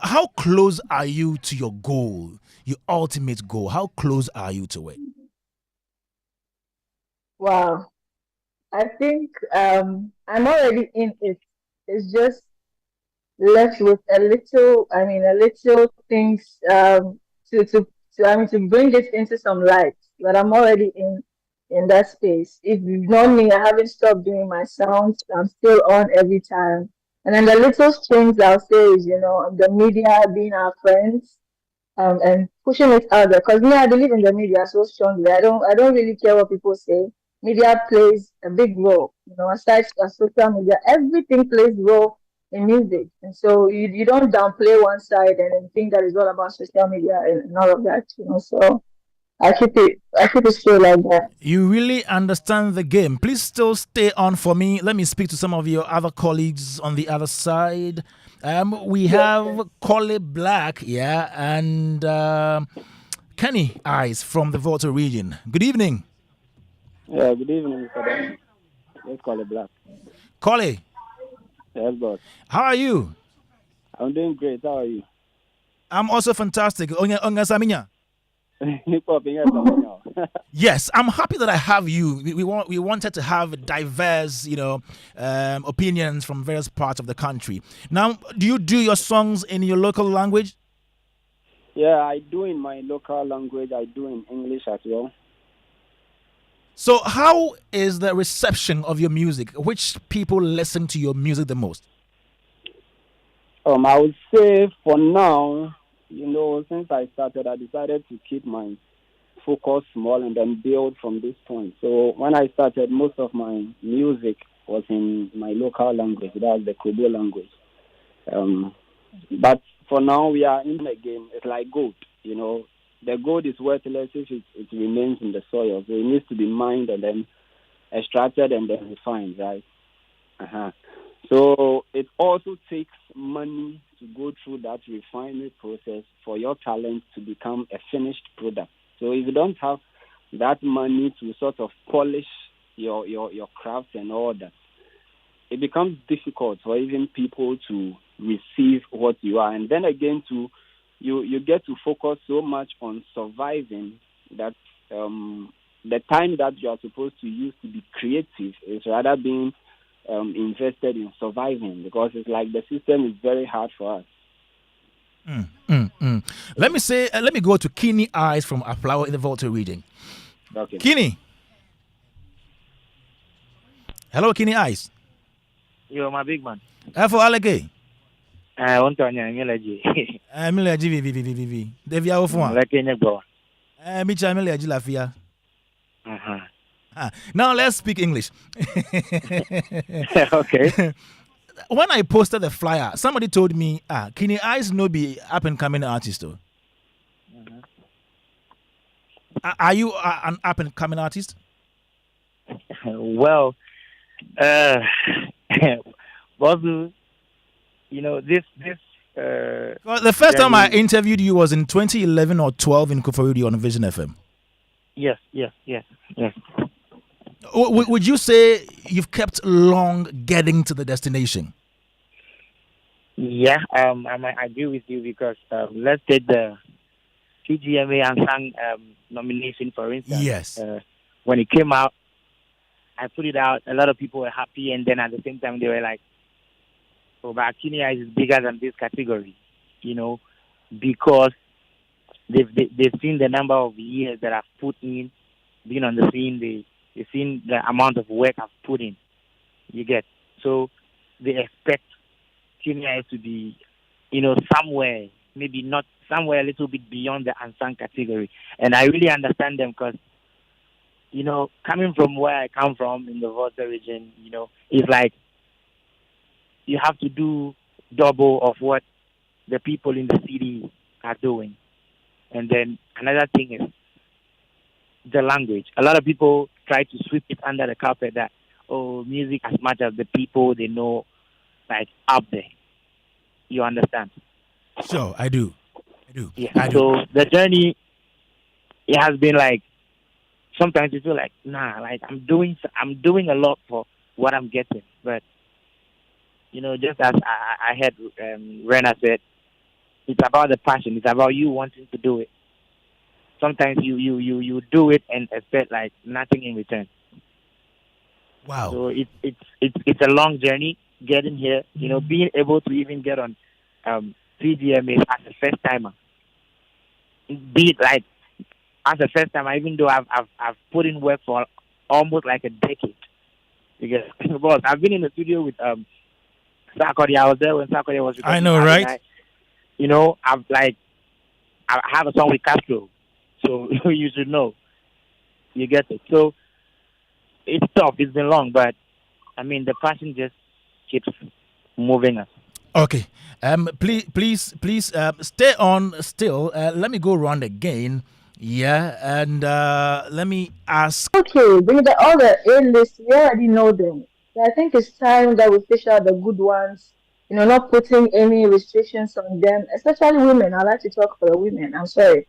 How close are you to your goal, your ultimate goal? How close are you to it? Wow. I think I'm already in it. It's just left with a little things to bring it into some light. But I'm already in that space. If you know me, I haven't stopped doing my sounds. I'm still on every time. And then the little things I'll say is, the media being our friends, and pushing it out there. Because me, I believe in the media so strongly. I don't really care what people say. Media plays a big role. Aside from social media, everything plays role in music. And so you don't downplay one side and then think that it's all about social media and all of that. So I keep it straight like that. You really understand the game. Please still stay on for me. Let me speak to some of your other colleagues on the other side. We have Collie Black, yeah, and Kenny Eyes from the Volta region. Good evening, Yeah, good evening, Mr. Dan. Let's call it Black. Collie. Yes, boss. How are you? I'm doing great. How are you? I'm also fantastic. Onga Saminya. Hip hop, yes, I'm now. Yes, I'm happy that I have you. We wanted to have diverse, opinions from various parts of the country. Now, do you do your songs in your local language? Yeah, I do in my local language. I do in English as well. So, how is the reception of your music? Which people listen to your music the most? I would say for now, since I started, I decided to keep my focus small and then build from this point. So when I started, most of my music was in my local language, that's the Kobo language. But for now, we are in the game. It's like gold, The gold is worthless if it remains in the soil. So it needs to be mined and then extracted and then refined, right? So it also takes money to go through that refinement process for your talent to become a finished product. So if you don't have that money to sort of polish your craft and all that, it becomes difficult for even people to receive what you are. And then again, you get to focus so much on surviving that the time that you are supposed to use to be creative is rather being invested in surviving, because it's like the system is very hard for us. Let me go to Kenny Eyes from Aflawa in the Volta region. Okay. Kenny. Hello, Kenny Eyes. You're my big man. For Alege. I want to Milaji. Milaji vivi. Devia Ofua. Like in a go. Micha Milaji Lafia. Uh-huh. Now let's speak English. Okay. When I posted the flyer, somebody told me, Kenny Eyes no be up and coming artist though. Are you an up and coming artist? Well, Bozu, this. Well, the first time I interviewed you was in 2011 or 12 in Koforudi on Vision FM. Yes. Would you say you've kept long getting to the destination? Yeah, I might agree with you because let's take the TGMA Unsung nomination, for instance. Yes. When it came out, I put it out. A lot of people were happy, and then at the same time they were like, "Oh, but Kenya is bigger than this category," because they've seen the number of years that I've put in, being on the scene. They've seen the amount of work I've put in. You get, so they expect Kenya to be, somewhere, maybe not somewhere a little bit beyond the unsung category. And I really understand them because, coming from where I come from in the Volta region, it's like you have to do double of what the people in the city are doing. And then another thing is the language. A lot of people try to sweep it under the carpet that, music as much as the people they know, like, up there. You understand? Sure, I do. Yeah. I do. So the journey, it has been like, sometimes you feel like, like I'm doing a lot for what I'm getting. But, just as I heard Rena said, it's about the passion. It's about you wanting to do it. Sometimes you do it and expect like nothing in return. Wow. So it's a long journey getting here. Being able to even get on CDMA as a first timer. Be it like as a first timer, even though I've put in work for almost like a decade. Because boss, I've been in the studio with Sarkodie. I was there when Sarkodie was. I know, right? I have a song with Castro, so you should know. You get it. So it's tough. It's been long, but I mean the passion just keeps moving us. Okay. Please, stay on still. Let me go around again. Yeah, and let me ask. Okay, all the A-list, we already know them. So I think it's time that we fish out the good ones, not putting any restrictions on them, especially women. I like to talk for the women. I'm sorry.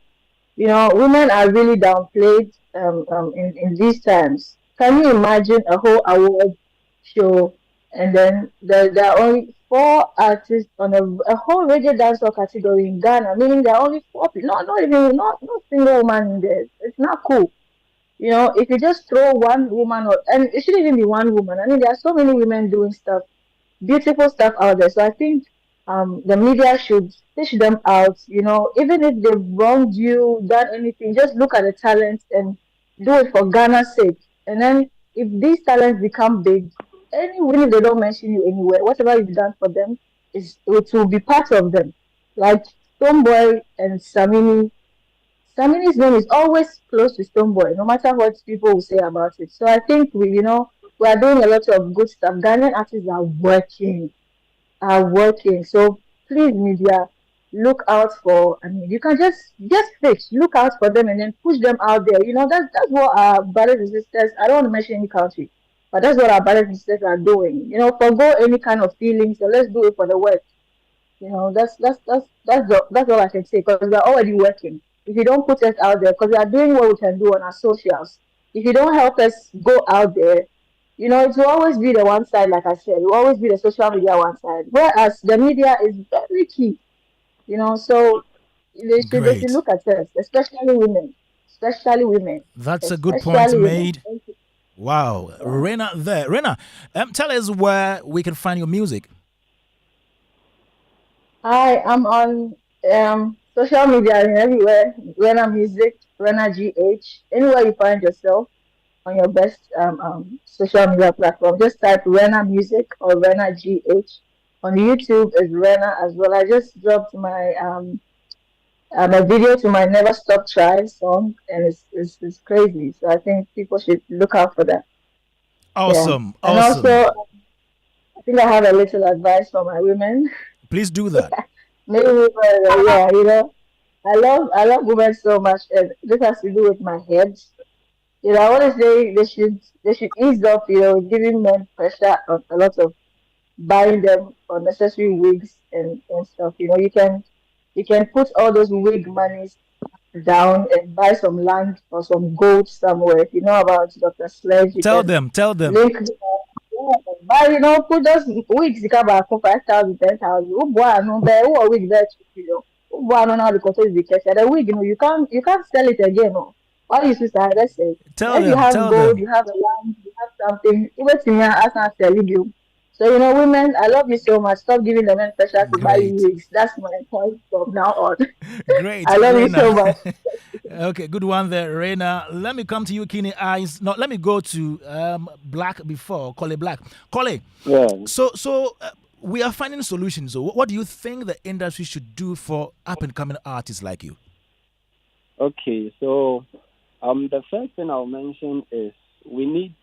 Women are really downplayed in these times. Can you imagine a whole award show and then there are only 4 artists on a whole reggae dancehall category in Ghana, meaning there are only 4 people, not single woman in there. It's not cool. If you just throw one woman, and it shouldn't even be one woman. I mean, there are so many women doing stuff, beautiful stuff out there. So I think the media should fish them out. Even if they've wronged you, done anything, just look at the talent and do it for Ghana's sake. And then if these talents become big, even if they don't mention you anywhere, whatever you've done for them, it will be part of them. Like Stoneboy and Samini. Samini's name is always close to Stoneboy, no matter what people will say about it. So I think we are doing a lot of good stuff. Ghanaian artists are working. So please, media, look out for. I mean, you can just fix, look out for them, and then push them out there. That's what our brothers and sisters. I don't want to mention any country, but that's what our brothers and sisters are doing. Forgo any kind of feelings, and let's do it for the work. That's all I can say, because we're already working. If you don't put us out there, because we are doing what we can do on our socials. If you don't help us go out there, it will always be the one side, like I said. It will always be the social media one side. Whereas the media is very key. So they should look at us, especially women. That's a good point made. Wow. Rena there. Rena, tell us where we can find your music. Hi, I'm on social media and everywhere. Rena Music, Rena GH. Anywhere you find yourself on your best social media platform, just type Rena Music or Rena GH. On YouTube is Rena as well. I just dropped my a video to my Never Stop Try song, and it's crazy. So I think people should look out for that. Awesome. Yeah. And also, I think I have a little advice for my women. Please do that. Maybe, I love women so much, and this has to do with my head. I want to say they should ease up, giving men pressure on a lot of buying them unnecessary wigs and stuff. You can put all those wig monies down and buy some land or some gold somewhere. If you know about Dr. Sledge, tell them. Link, buy, put those wigs. You can buy for 5,000, 10,000. Who buy no bear? Who a wig there? Who buy no now the cost is the cash. The wig, you can't sell it again. No. All you say, let's say, tell them. You have gold, you have a land. have something. Even to me, I ask and tell you. So women, I love you so much. Stop giving the men pressure to buy you Great. wigs. That's my point from now on. Great, I love you so Reina. much. Okay, good one there, Reina. Let me come to you, Kini Eyes. No, let me go to Black before. Kole Black. Kole, Yeah. so we are finding solutions. So what do you think the industry should do for up-and-coming artists like you? Okay, so the first thing I'll mention is we need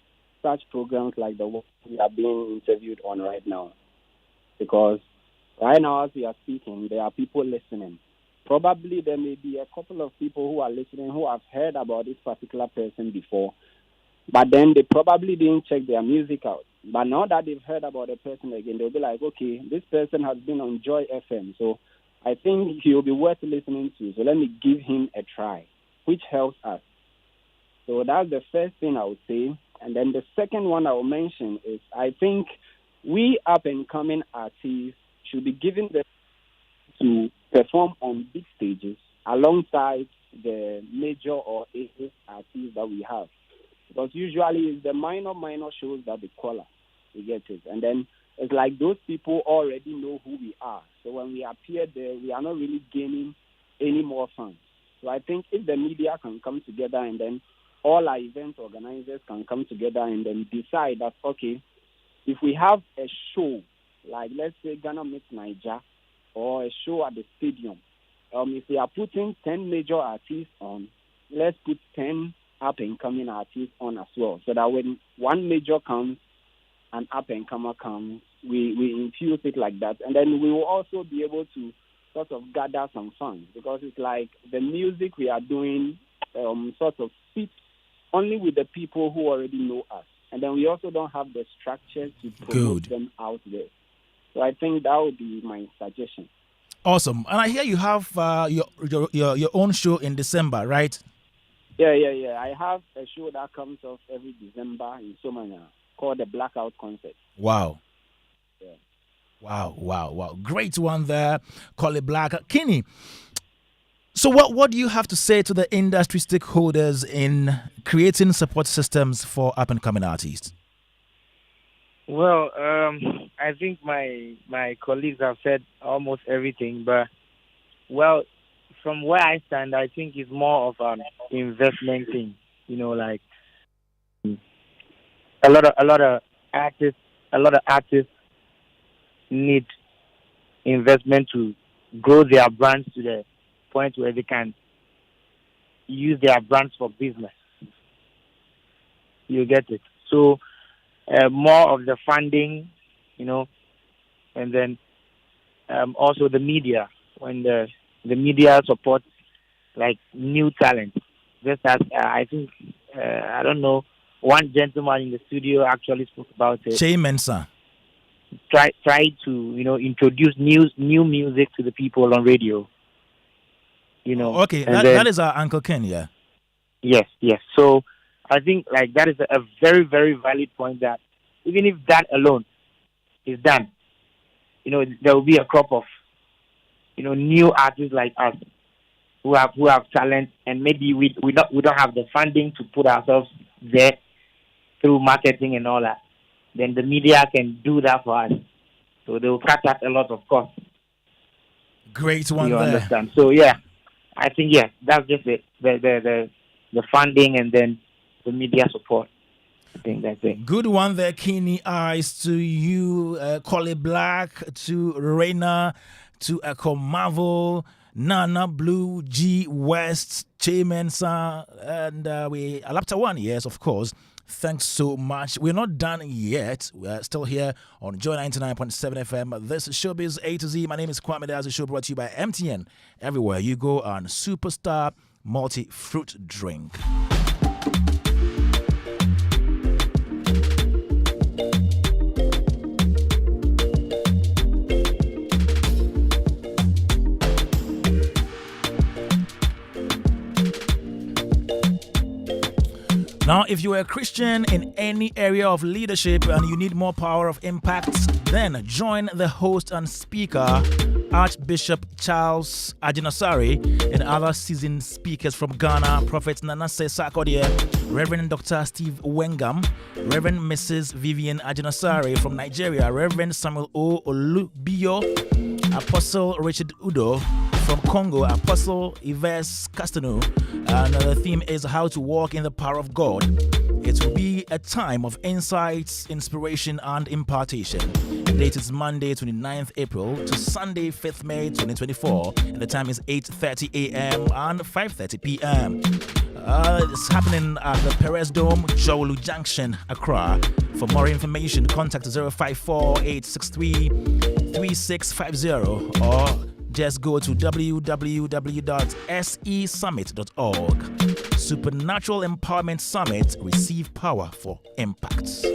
such programs like the one we are being interviewed on right now. Because right now, as we are speaking, there are people listening. Probably there may be a couple of people who are listening who have heard about this particular person before, but then they probably didn't check their music out. But now that they've heard about the person again, they'll be like, okay, this person has been on Joy FM, so I think he'll be worth listening to. So let me give him a try, which helps us. So that's the first thing I would say. And then the second one I will mention is I think we up-and-coming artists should be given the to perform on big stages alongside the major or A artists that we have. Because usually it's the minor shows that they call us. You get it? And then it's like those people already know who we are. So when we appear there, we are not really gaining any more fans. So I think if the media can come together and then all our event organizers can come together and then decide that, okay, if we have a show, like let's say Ghana meets Niger, or a show at the stadium, if we are putting 10 major artists on, let's put 10 up-and-coming artists on as well, so that when one major comes, an up-and-comer comes, we infuse it like that. And then we will also be able to sort of gather some funds, because it's like the music we are doing sort of fits only with the people who already know us. And then we also don't have the structure to promote them out there. So I think that would be my suggestion. Awesome. And I hear you have your own show in December, right? Yeah. I have a show that comes off every December in Somania called the Blackout Concert. Wow. Yeah. Wow. Great one there, Kole Black. Kenny, so what do you have to say to the industry stakeholders in creating support systems for up-and-coming artists? Well, I think my colleagues have said almost everything, but from where I stand, I think it's more of an investment thing. Like a lot of artists need investment to grow their brands to the point where they can use their brands for business. You get it? So more of the funding, and then also the media, when the media supports like new talent. Just as I think, I don't know, one gentleman in the studio actually spoke about it. Shay Mensa. Try to, introduce new music to the people on radio. Okay, that is our Uncle Ken, yeah. Yes. So I think like that is a very, very valid point, that even if that alone is done, there will be a crop of, new artists like us who have talent, and maybe we don't have the funding to put ourselves there through marketing and all that. Then the media can do that for us. So they will cut out a lot of costs. Great one you there. Understand? So yeah, I think that's just it. The funding and then the media support. I think that's it. Good one there, Kini Eyes, to you, Kole Black, to Reina, to Echo Marvel, Nana Blue, G West, Che Mensa, and we Alapta One, yes, of course. Thanks so much. We're not done yet. We're still here on Joy 99.7 FM. This is Showbiz A to Z. My name is Kwame Dadzie. Show brought to you by MTN. Everywhere you go on Superstar Multi-Fruit Drink. Now, if you are a Christian in any area of leadership and you need more power of impact, then join the host and speaker, Archbishop Charles Ajinasari, and other seasoned speakers from Ghana, Prophet Nanase Sarkodie, Reverend Dr. Steve Wengam, Reverend Mrs. Vivian Ajinasari from Nigeria, Reverend Samuel O. Olubio, Apostle Richard Udo from Congo, Apostle Yves Castano, and the theme is how to walk in the power of God. It will be a time of insights, inspiration, and impartation. The date is Monday, 29th April to Sunday, 5th May 2024, and the time is 8:30 a.m. and 5:30 p.m. It's happening at the Perez Dome, Jowolu Junction, Accra. For more information, contact 054-863-3650 or just go to www.sesummit.org. Supernatural Empowerment Summit. Receive power for impact.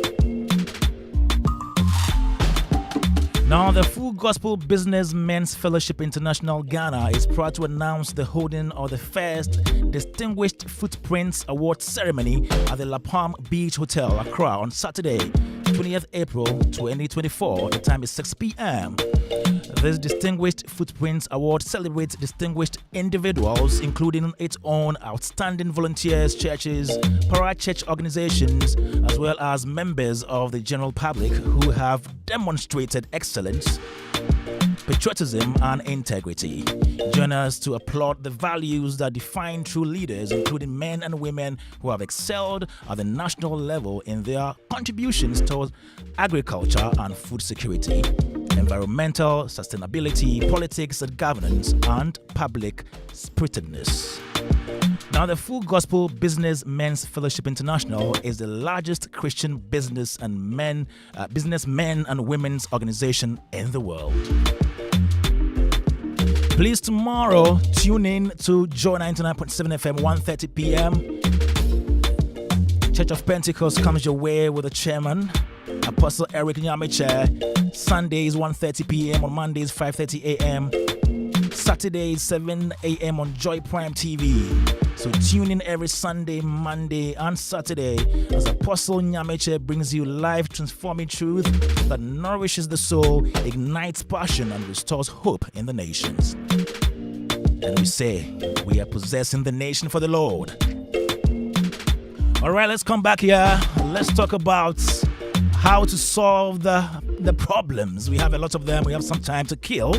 Now, the Full Gospel Business Men's Fellowship International Ghana is proud to announce the holding of the first Distinguished Footprints Award ceremony at the La Palm Beach Hotel, Accra, on Saturday, 20th April 2024. The time is 6 p.m. This Distinguished Footprints Award celebrates distinguished individuals, including its own outstanding volunteers, churches, para-church organizations, as well as members of the general public who have demonstrated excellence, patriotism, and integrity. Join us to applaud the values that define true leaders, including men and women who have excelled at the national level in their contributions towards agriculture and food security, environmental sustainability, politics and governance, and public spiritedness. Now, the Full Gospel Business Men's Fellowship International is the largest Christian businessmen and women's organization in the world. Please tomorrow tune in to Joy 99.7 FM, 1:30 p.m. Church of Pentecost comes your way with the chairman, Apostle Eric Nyameche. Sundays 1:30 p.m. on Mondays 5:30 a.m. Saturdays 7 a.m. on Joy Prime TV. So tune in every Sunday, Monday, and Saturday as Apostle Nyameche brings you life transforming truth that nourishes the soul, ignites passion, and restores hope in the nations. And we say, we are possessing the nation for the Lord. All right, let's come back here. Let's talk about how to solve the problems. We have a lot of them. We have some time to kill.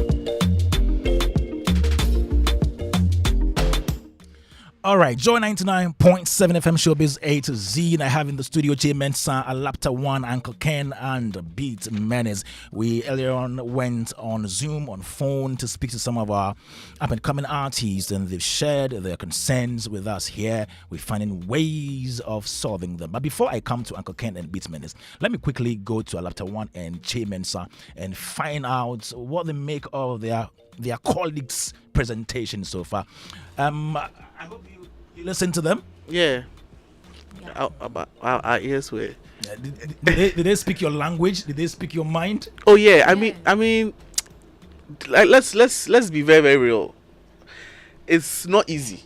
All right, Joy 99.7 FM Showbiz A to Z. And I have in the studio J Mensa, Alapta One, Uncle Ken, and Beat Menace. We earlier on went on Zoom, on phone, to speak to some of our up-and-coming artists, and they've shared their concerns with us here. We're finding ways of solving them. But before I come to Uncle Ken and Beat Menace, let me quickly go to Alapta One and J Mensa and find out what they make of their colleagues' presentation so far. I hope you listen to them. Yeah. Our ears were. Did they speak your language? Did they speak your mind? Oh yeah. I mean, like let's be very, very real. It's not easy,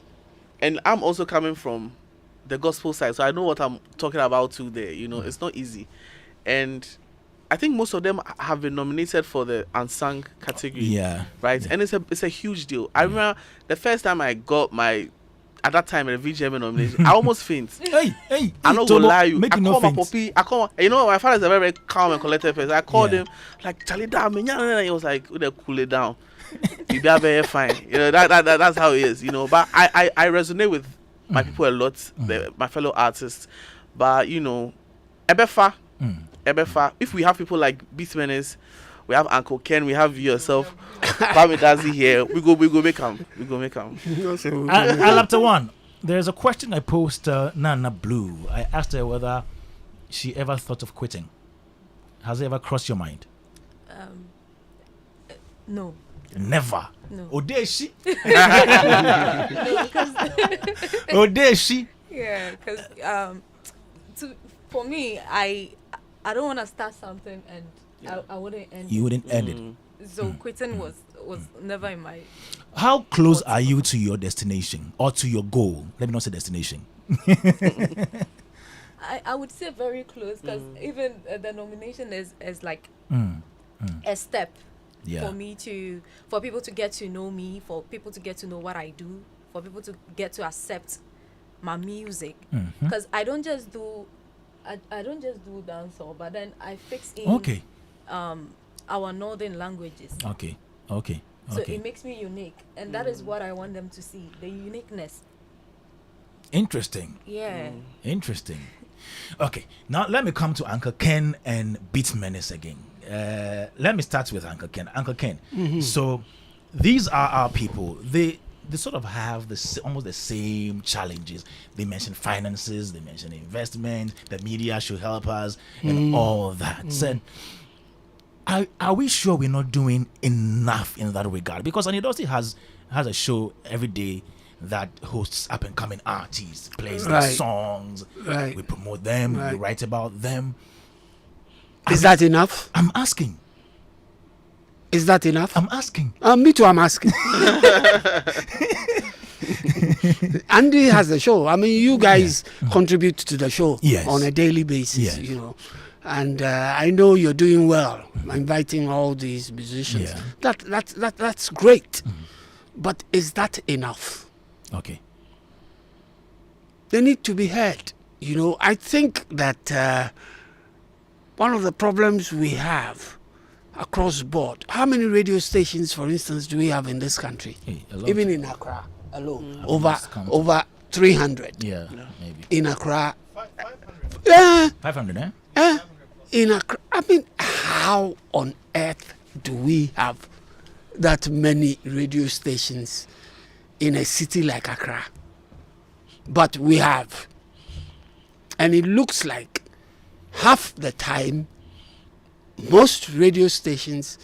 and I'm also coming from the gospel side, so I know what I'm talking about too. There, it's not easy, and I think most of them have been nominated for the unsung category. Yeah. Right. Yeah. And it's a huge deal. I remember the first time I got at that time the VGM nomination, I almost faint. Hey, I'm not gonna lie you. I no called my faint. puppy. My father is a very, very calm and collected person. I called him like, Charlie, damn, and he was like, cool it down. You be very fine. That's how it is. But I resonate with my people a lot, my fellow artists. But Ebefa. If we have people like Beat Menace, we have Uncle Ken, we have yourself, Kwame Dadzie here. We go make them. We go make them. Alapta One, there's a question I posed to Nana Blue. I asked her whether she ever thought of quitting. Has it ever crossed your mind? No. Never. No. Oh, dare she? No, because Oh, dare she? yeah, because for me, I don't want to start something and I wouldn't end. You wouldn't end it. So quitting was never in my. How close are you to your destination or to your goal? Let me not say destination. I would say very close, because even the nomination is like a step. for people to get to know me, for people to get to know what I do, for people to get to accept my music. Because I don't just do dancehall, but then I fix in our northern languages. Okay. So it makes me unique, and that is what I want them to see, the uniqueness. Interesting. Yeah. Interesting. Okay, now let me come to Uncle Ken and Beat Menace again. Let me start with Uncle Ken. Uncle Ken. So these are our people. They sort of have almost the same challenges. They mention finances, they mention investment, the media should help us, and all that. So, are we sure we're not doing enough in that regard? Because Anidosi has a show every day that hosts up and coming artists, plays their songs, we promote them, we write about them. Is that enough? I'm asking. Is that enough? I'm asking. Me too, I'm asking. Andy has a show. I meyou guys contribute to the show on a daily basis, And I know you're doing well, inviting all these musicians. That's great. But is that enough? Okay. They need to be heard. I think that one of the problems we have across board, how many radio stations, for instance, do we have in this country? Even in Accra alone, over 300. Yeah, maybe. In Accra. 500, In Accra, how on earth do we have that many radio stations in a city like Accra? But we have. And it looks like half the time, most radio stations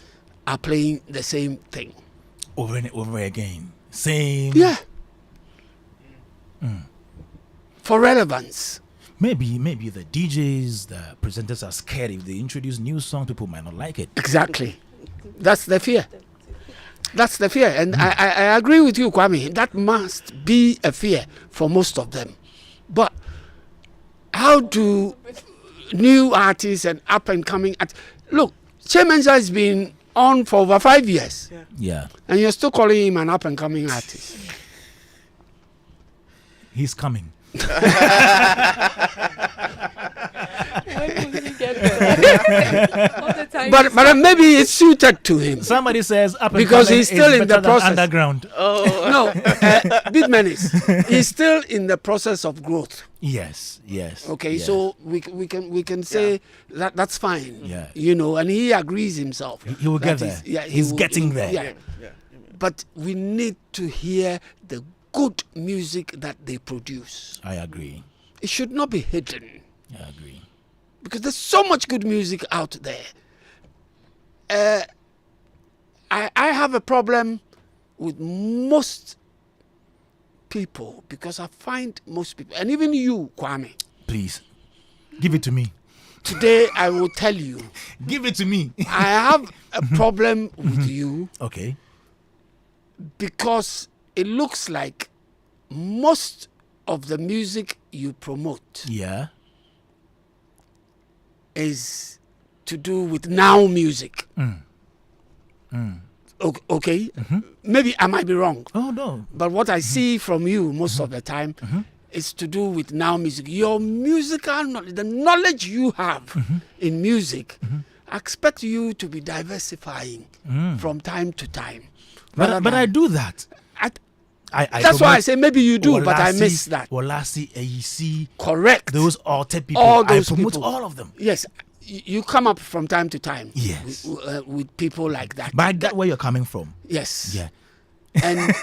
are playing the same thing. Over and over again. Same. Yeah. For relevance. Maybe the DJs, the presenters are scared if they introduce new songs, people might not like it. Exactly. That's the fear. And I agree with you, Kwame. That must be a fear for most of them. But how do new artists and up and coming look, Che Mensa has been on for over 5 years. Yeah. And you're still calling him an up and coming artist. He's coming. But maybe it's suited to him. Somebody says up and because coming he's still in the process. Underground. No, Beat Menace. He's still in the process of growth. Yes. Okay, yes. so we can say that's fine. Yeah. And he agrees himself. He will get there. He's getting there. Yeah. But we need to hear the good music that they produce. I agree. It should not be hidden. I agree. Because there's so much good music out there. I have a problem with most people because I find most people, and even you, Kwame. Please, give it to me. Today I will tell you. Give it to me. I have a problem with you. Okay. Because it looks like most of the music you promote is to do with now music. Okay? Maybe I might be wrong. Oh, no. But what I see from you most of the time is to do with now music. Your musical knowledge, the knowledge you have in music, I expect you to be diversifying from time to time. But I do that. That's why I say maybe you do, but I miss that. Walasi, AEC. Correct. Those altered people. All those I promote people. all of them. Yes. You come up from time to time. Yes. With people like that. But I get where you're coming from. Yes. Yeah. And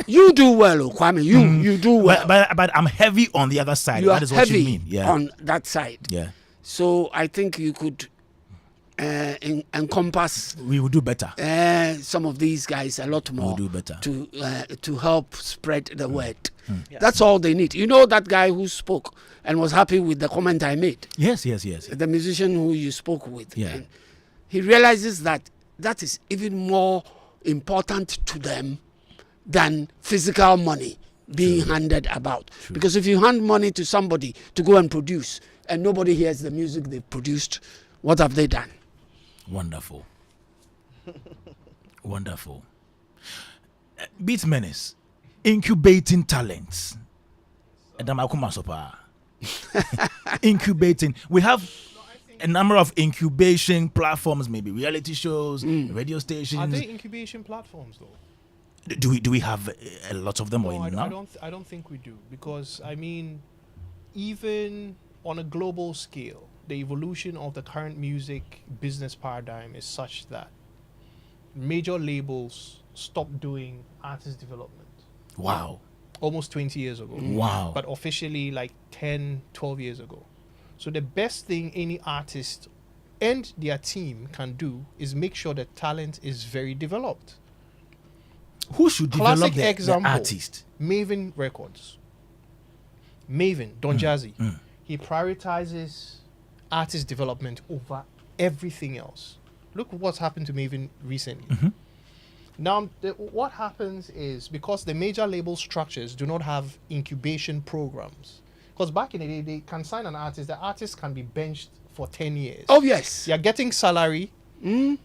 you do well, Kwame. You do well. But I'm heavy on the other side. You that are is what you heavy mean. Yeah. on that side. Yeah. So I think you could encompass. We will do better. Some of these guys a lot more. We'll do better. To help spread the word. Yeah. That's all they need. You know that guy who spoke and was happy with the comment I made? Yes. The musician who you spoke with. Yeah. And he realizes that is even more important to them than physical money being handed about. True. Because if you hand money to somebody to go and produce and nobody hears the music they've produced, what have they done? Wonderful. Wonderful. Beat Menace, incubating talents. Incubating. We have a number of incubation platforms, maybe reality shows, radio stations. Are they incubation platforms though? Do we have a lot of them? No, or now? I don't think we do, because I mean, even on a global scale, the evolution of the current music business paradigm is such that major labels stopped doing artist development. Wow. Almost 20 years ago. Wow. But officially like 10, 12 years ago. So the best thing any artist and their team can do is make sure that talent is very developed. Who should develop the artist? Maven Records. Maven, Don Jazzy. He prioritizes artist development over everything else. Look what's happened to Maven recently. Now, what happens is, because the major label structures do not have incubation programs, because back in the day, they can sign an artist, the artist can be benched for 10 years. Oh, yes. You're getting salary,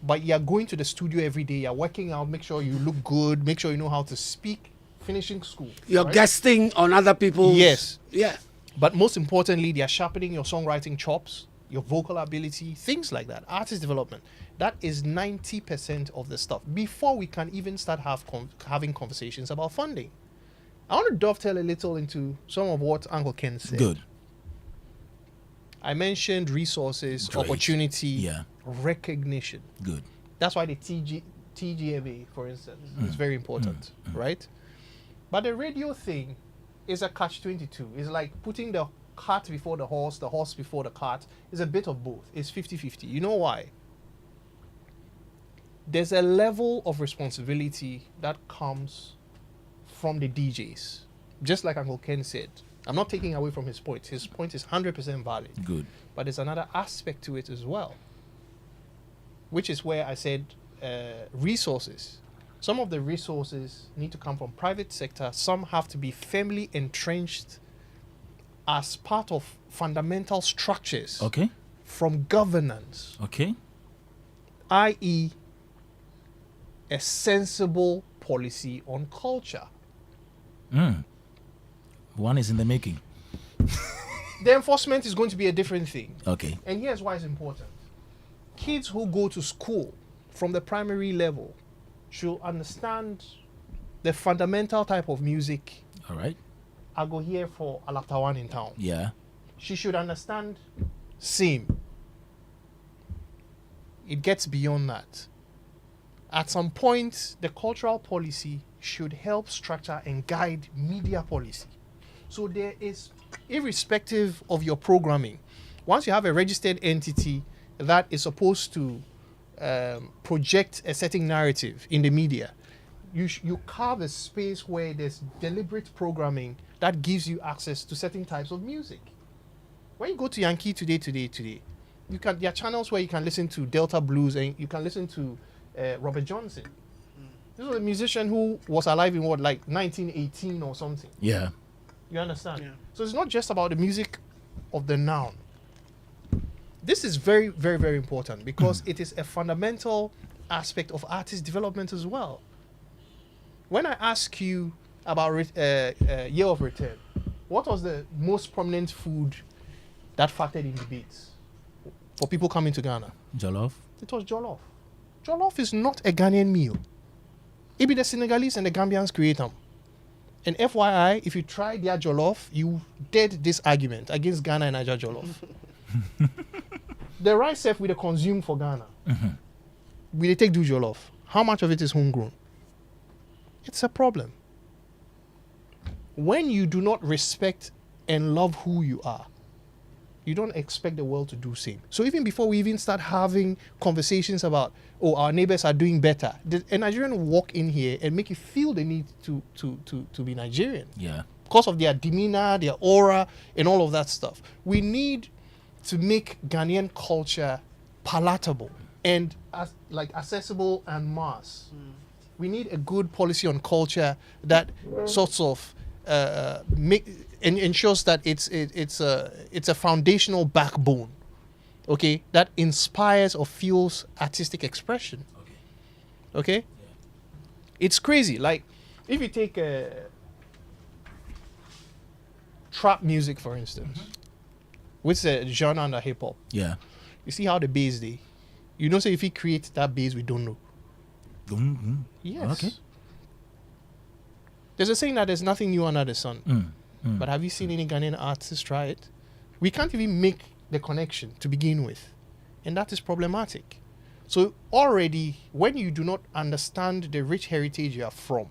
but you're going to the studio every day, you're working out, make sure you look good, make sure you know how to speak, finishing school. You're right? guesting on other people's... Yes. Yeah. But most importantly, they are sharpening your songwriting chops, your vocal ability, things like that. Artist development. That is 90% of the stuff before we can even start having conversations about funding. I want to dovetail a little into some of what Uncle Ken said. Good. I mentioned resources, Great. opportunity, recognition. Good. That's why the TGMA, for instance, is very important, right? But the radio thing is a catch-22. It's like putting the cart before the horse before the cart. It's a bit of both. It's 50-50. You know why? There's a level of responsibility that comes from the DJs. Just like Uncle Ken said. I'm not taking away from his point. His point is 100% valid. Good. But there's another aspect to it as well, which is where I said resources. Some of the resources need to come from private sector. Some have to be firmly entrenched as part of fundamental structures. Okay. From governance. Okay. I.e., a sensible policy on culture. One is in the making. The enforcement is going to be a different thing. Okay. And here's why it's important. Kids who go to school from the primary level should understand the fundamental type of music. All right. I go here for Alaptawan in town. Yeah. She should understand same. It gets beyond that. At some point, the cultural policy should help structure and guide media policy. So there is, irrespective of your programming, once you have a registered entity that is supposed to project a certain narrative in the media, you carve a space where there's deliberate programming that gives you access to certain types of music. When you go to Yankee today, there are channels where you can listen to Delta Blues and you can listen to Robert Johnson. This was a musician who was alive in 1918 or something. Yeah. You understand? Yeah. So it's not just about the music of the noun. This is very, very, very important because it is a fundamental aspect of artist development as well. When I ask you about Year of Return, what was the most prominent food that factored in debates for people coming to Ghana? Jollof. It was jollof. Jollof is not a Ghanaian meal. It be the Senegalese and the Gambians create them. And FYI, if you try their jollof, you dead this argument against Ghana and Niger jollof. The rice we they consume for Ghana. We they take do jollof. How much of it is homegrown? It's a problem. When you do not respect and love who you are, you don't expect the world to do same. So even before we even start having conversations about, oh, our neighbors are doing better, a Nigerian will walk in here and make you feel the need to be Nigerian. Yeah. Because of their demeanor, their aura, and all of that stuff. We need to make Ghanaian culture palatable and accessible and mass. We need a good policy on culture that sorts of ensures that it's a foundational backbone, okay, that inspires or fuels artistic expression. Okay. Okay? It's crazy. Like, if you take trap music, for instance, which is a genre under hip hop, Yeah. you see how the bass they. You know, say if he creates that bass, we don't know. Mm-hmm. Yes. Okay. There's a saying that there's nothing new under the sun. Mm. But have you seen any Ghanaian artists try it? We can't even make the connection to begin with. And that is problematic. So already, when you do not understand the rich heritage you are from,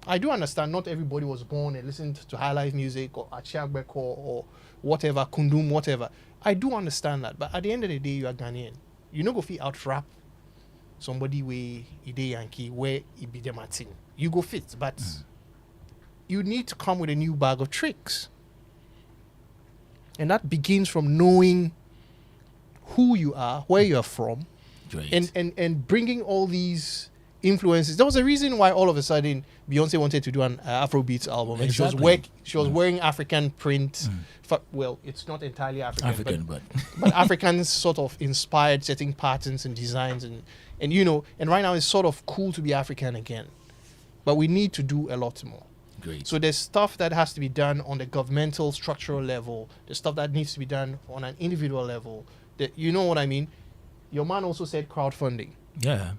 I do understand not everybody was born and listened to high life music or Achiagbeko or whatever, Kundum, whatever. I do understand that. But at the end of the day, you are Ghanaian. You no go fit out rap somebody way Ide Yankee, where it be the Martin. You go fit, but you need to come with a new bag of tricks. And that begins from knowing who you are, where you're from, Great. and bringing all these influences. There was a reason why all of a sudden Beyonce wanted to do an Afrobeats album, and Exactly. she was wearing African print. Well, it's not entirely African, but but Africans sort of inspired certain patterns and designs, and you know, and right now it's sort of cool to be African again, but we need to do a lot more. great. So there's stuff that has to be done on the governmental structural level. There's stuff that needs to be done on an individual level. You know what I mean? Your man also said crowdfunding. Yeah.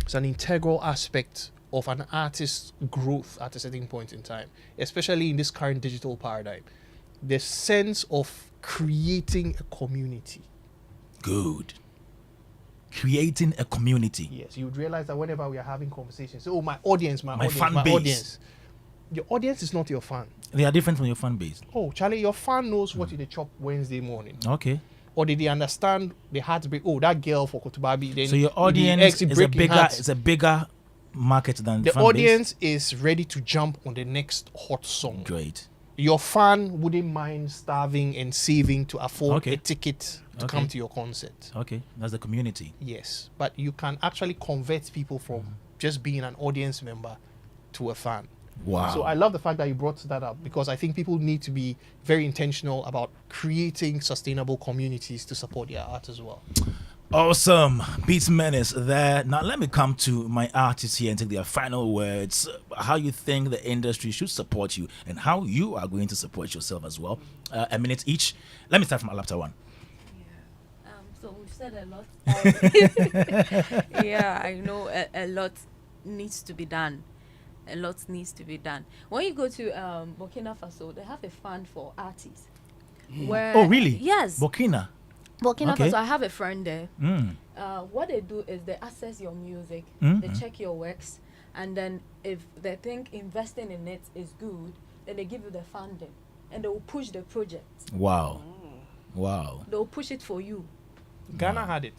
It's an integral aspect of an artist's growth at a certain point in time, especially in this current digital paradigm. The sense of creating a community. Good. Creating a community. Yes, you would realize that whenever we are having conversations, oh, my audience, my audience, fan my base. audience. Your audience is not your fan. They are different from your fan base. Oh, Charlie, your fan knows what they chop Wednesday morning. Okay. Or did they understand the heartbreak? Oh, that girl for Kotubabi. Then So your the audience ex is a breaking bigger hearts. it's a bigger market than The fan audience is ready to jump on the next hot song. base. Great. Your fan wouldn't mind starving and saving to afford Okay. a ticket to Okay. come to your concert. Okay. That's the community. Yes, but you can actually convert people from just being an audience member to a fan. Wow. So I love the fact that you brought that up, because I think people need to be very intentional about creating sustainable communities to support their art as well. Awesome. Beats Menace there. Now let me come to my artists here and take their final words. How you think the industry should support you and how you are going to support yourself as well. A minute each. Let me start from Alapta one. So we've said a lot. Yeah, I know a lot needs to be done. A lot needs to be done. When you go to Burkina Faso, they have a fund for artists. Where Oh really? Yes. Burkina. Burkina Okay. Faso, I have a friend there. Mm. What they do is they access your music, Mm, they check your works, and then if they think investing in it is good, then they give you the funding, and they will push the project. Wow. Wow. They will push it for you. Ghana had it.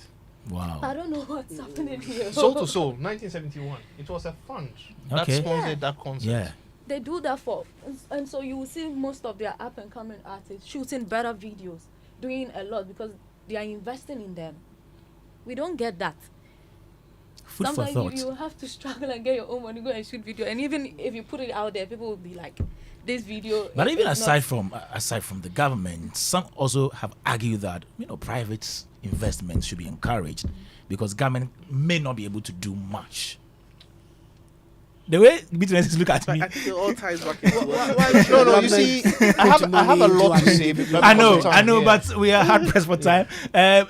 Wow. I don't know what's happening here. Soul to Soul, 1971. It was a fund that Okay. sponsored Yeah. that concert. Yeah. They do that for, and so you will see most of their up and coming artists shooting better videos, doing a lot because they are investing in them. We don't get that. Food for Sometimes thought. you have to struggle and get your own money, go and shoot video, and even if you put it out there, people will be like, "This video." But even is aside not from the government, some also have argued that private investments should be encouraged because government may not be able to do much. The way businesses look at me, I think it all ties back into No, you see, I have a lot to say. I know, but we are hard pressed for time.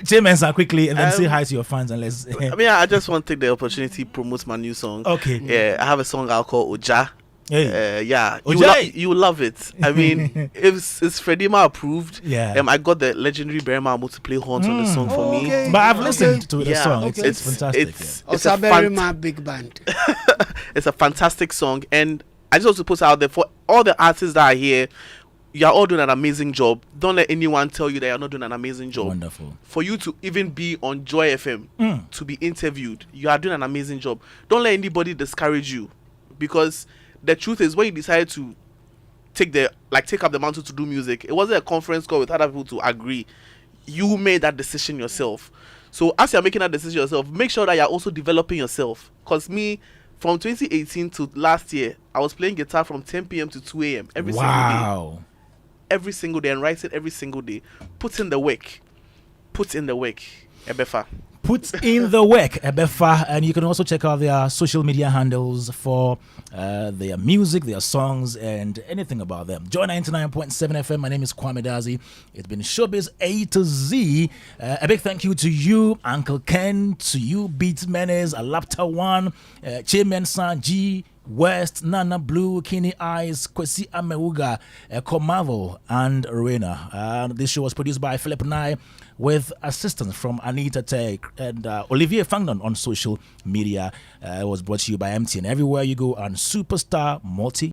James, quickly, and then say hi to your fans and let's. I mean, I just want to take the opportunity to promote my new song. Okay. Yeah, I have a song out called Oja. Hey. Yeah, Oja. you will love it. I mean, it's Fredima approved. Yeah. I got the legendary Berma Amu to play horns on the song for me. okay. But I've listened to the Yeah, song. okay. It's fantastic. It's Also, a very my big band. it's a fantastic song, and I just want to put it out there for all the artists that are here. You are all doing an amazing job. Don't let anyone tell you that you're not doing an amazing job. Wonderful. For you to even be on Joy FM to be interviewed, you are doing an amazing job. Don't let anybody discourage you, because the truth is, when you decided to take up the mantle to do music, it wasn't a conference call with other people to agree. You made that decision yourself. So as you're making that decision yourself, make sure that you're also developing yourself. Because me, from 2018 to last year, I was playing guitar from 10 p.m. to 2 a.m. every single day. Wow. Every single day, and writing every single day. Put in the work. Ebefa. put in the work, Ebefa, and you can also check out their social media handles for their music, their songs, and anything about them. Joy 99.7 FM. My name is Kwame Dadzie. It's been Showbiz A to Z. A big thank you to you, Uncle Ken, to you, Beats Menace, Alapta One, Chairman San G, West, Nana Blue, Kini Eyes, Kwesi Ameuga, Komavo, and Rena. This show was produced by Philip Nye with assistance from Anita Tech and Olivier Fangnon on social media. It was brought to you by MTN everywhere you go on Superstar Multi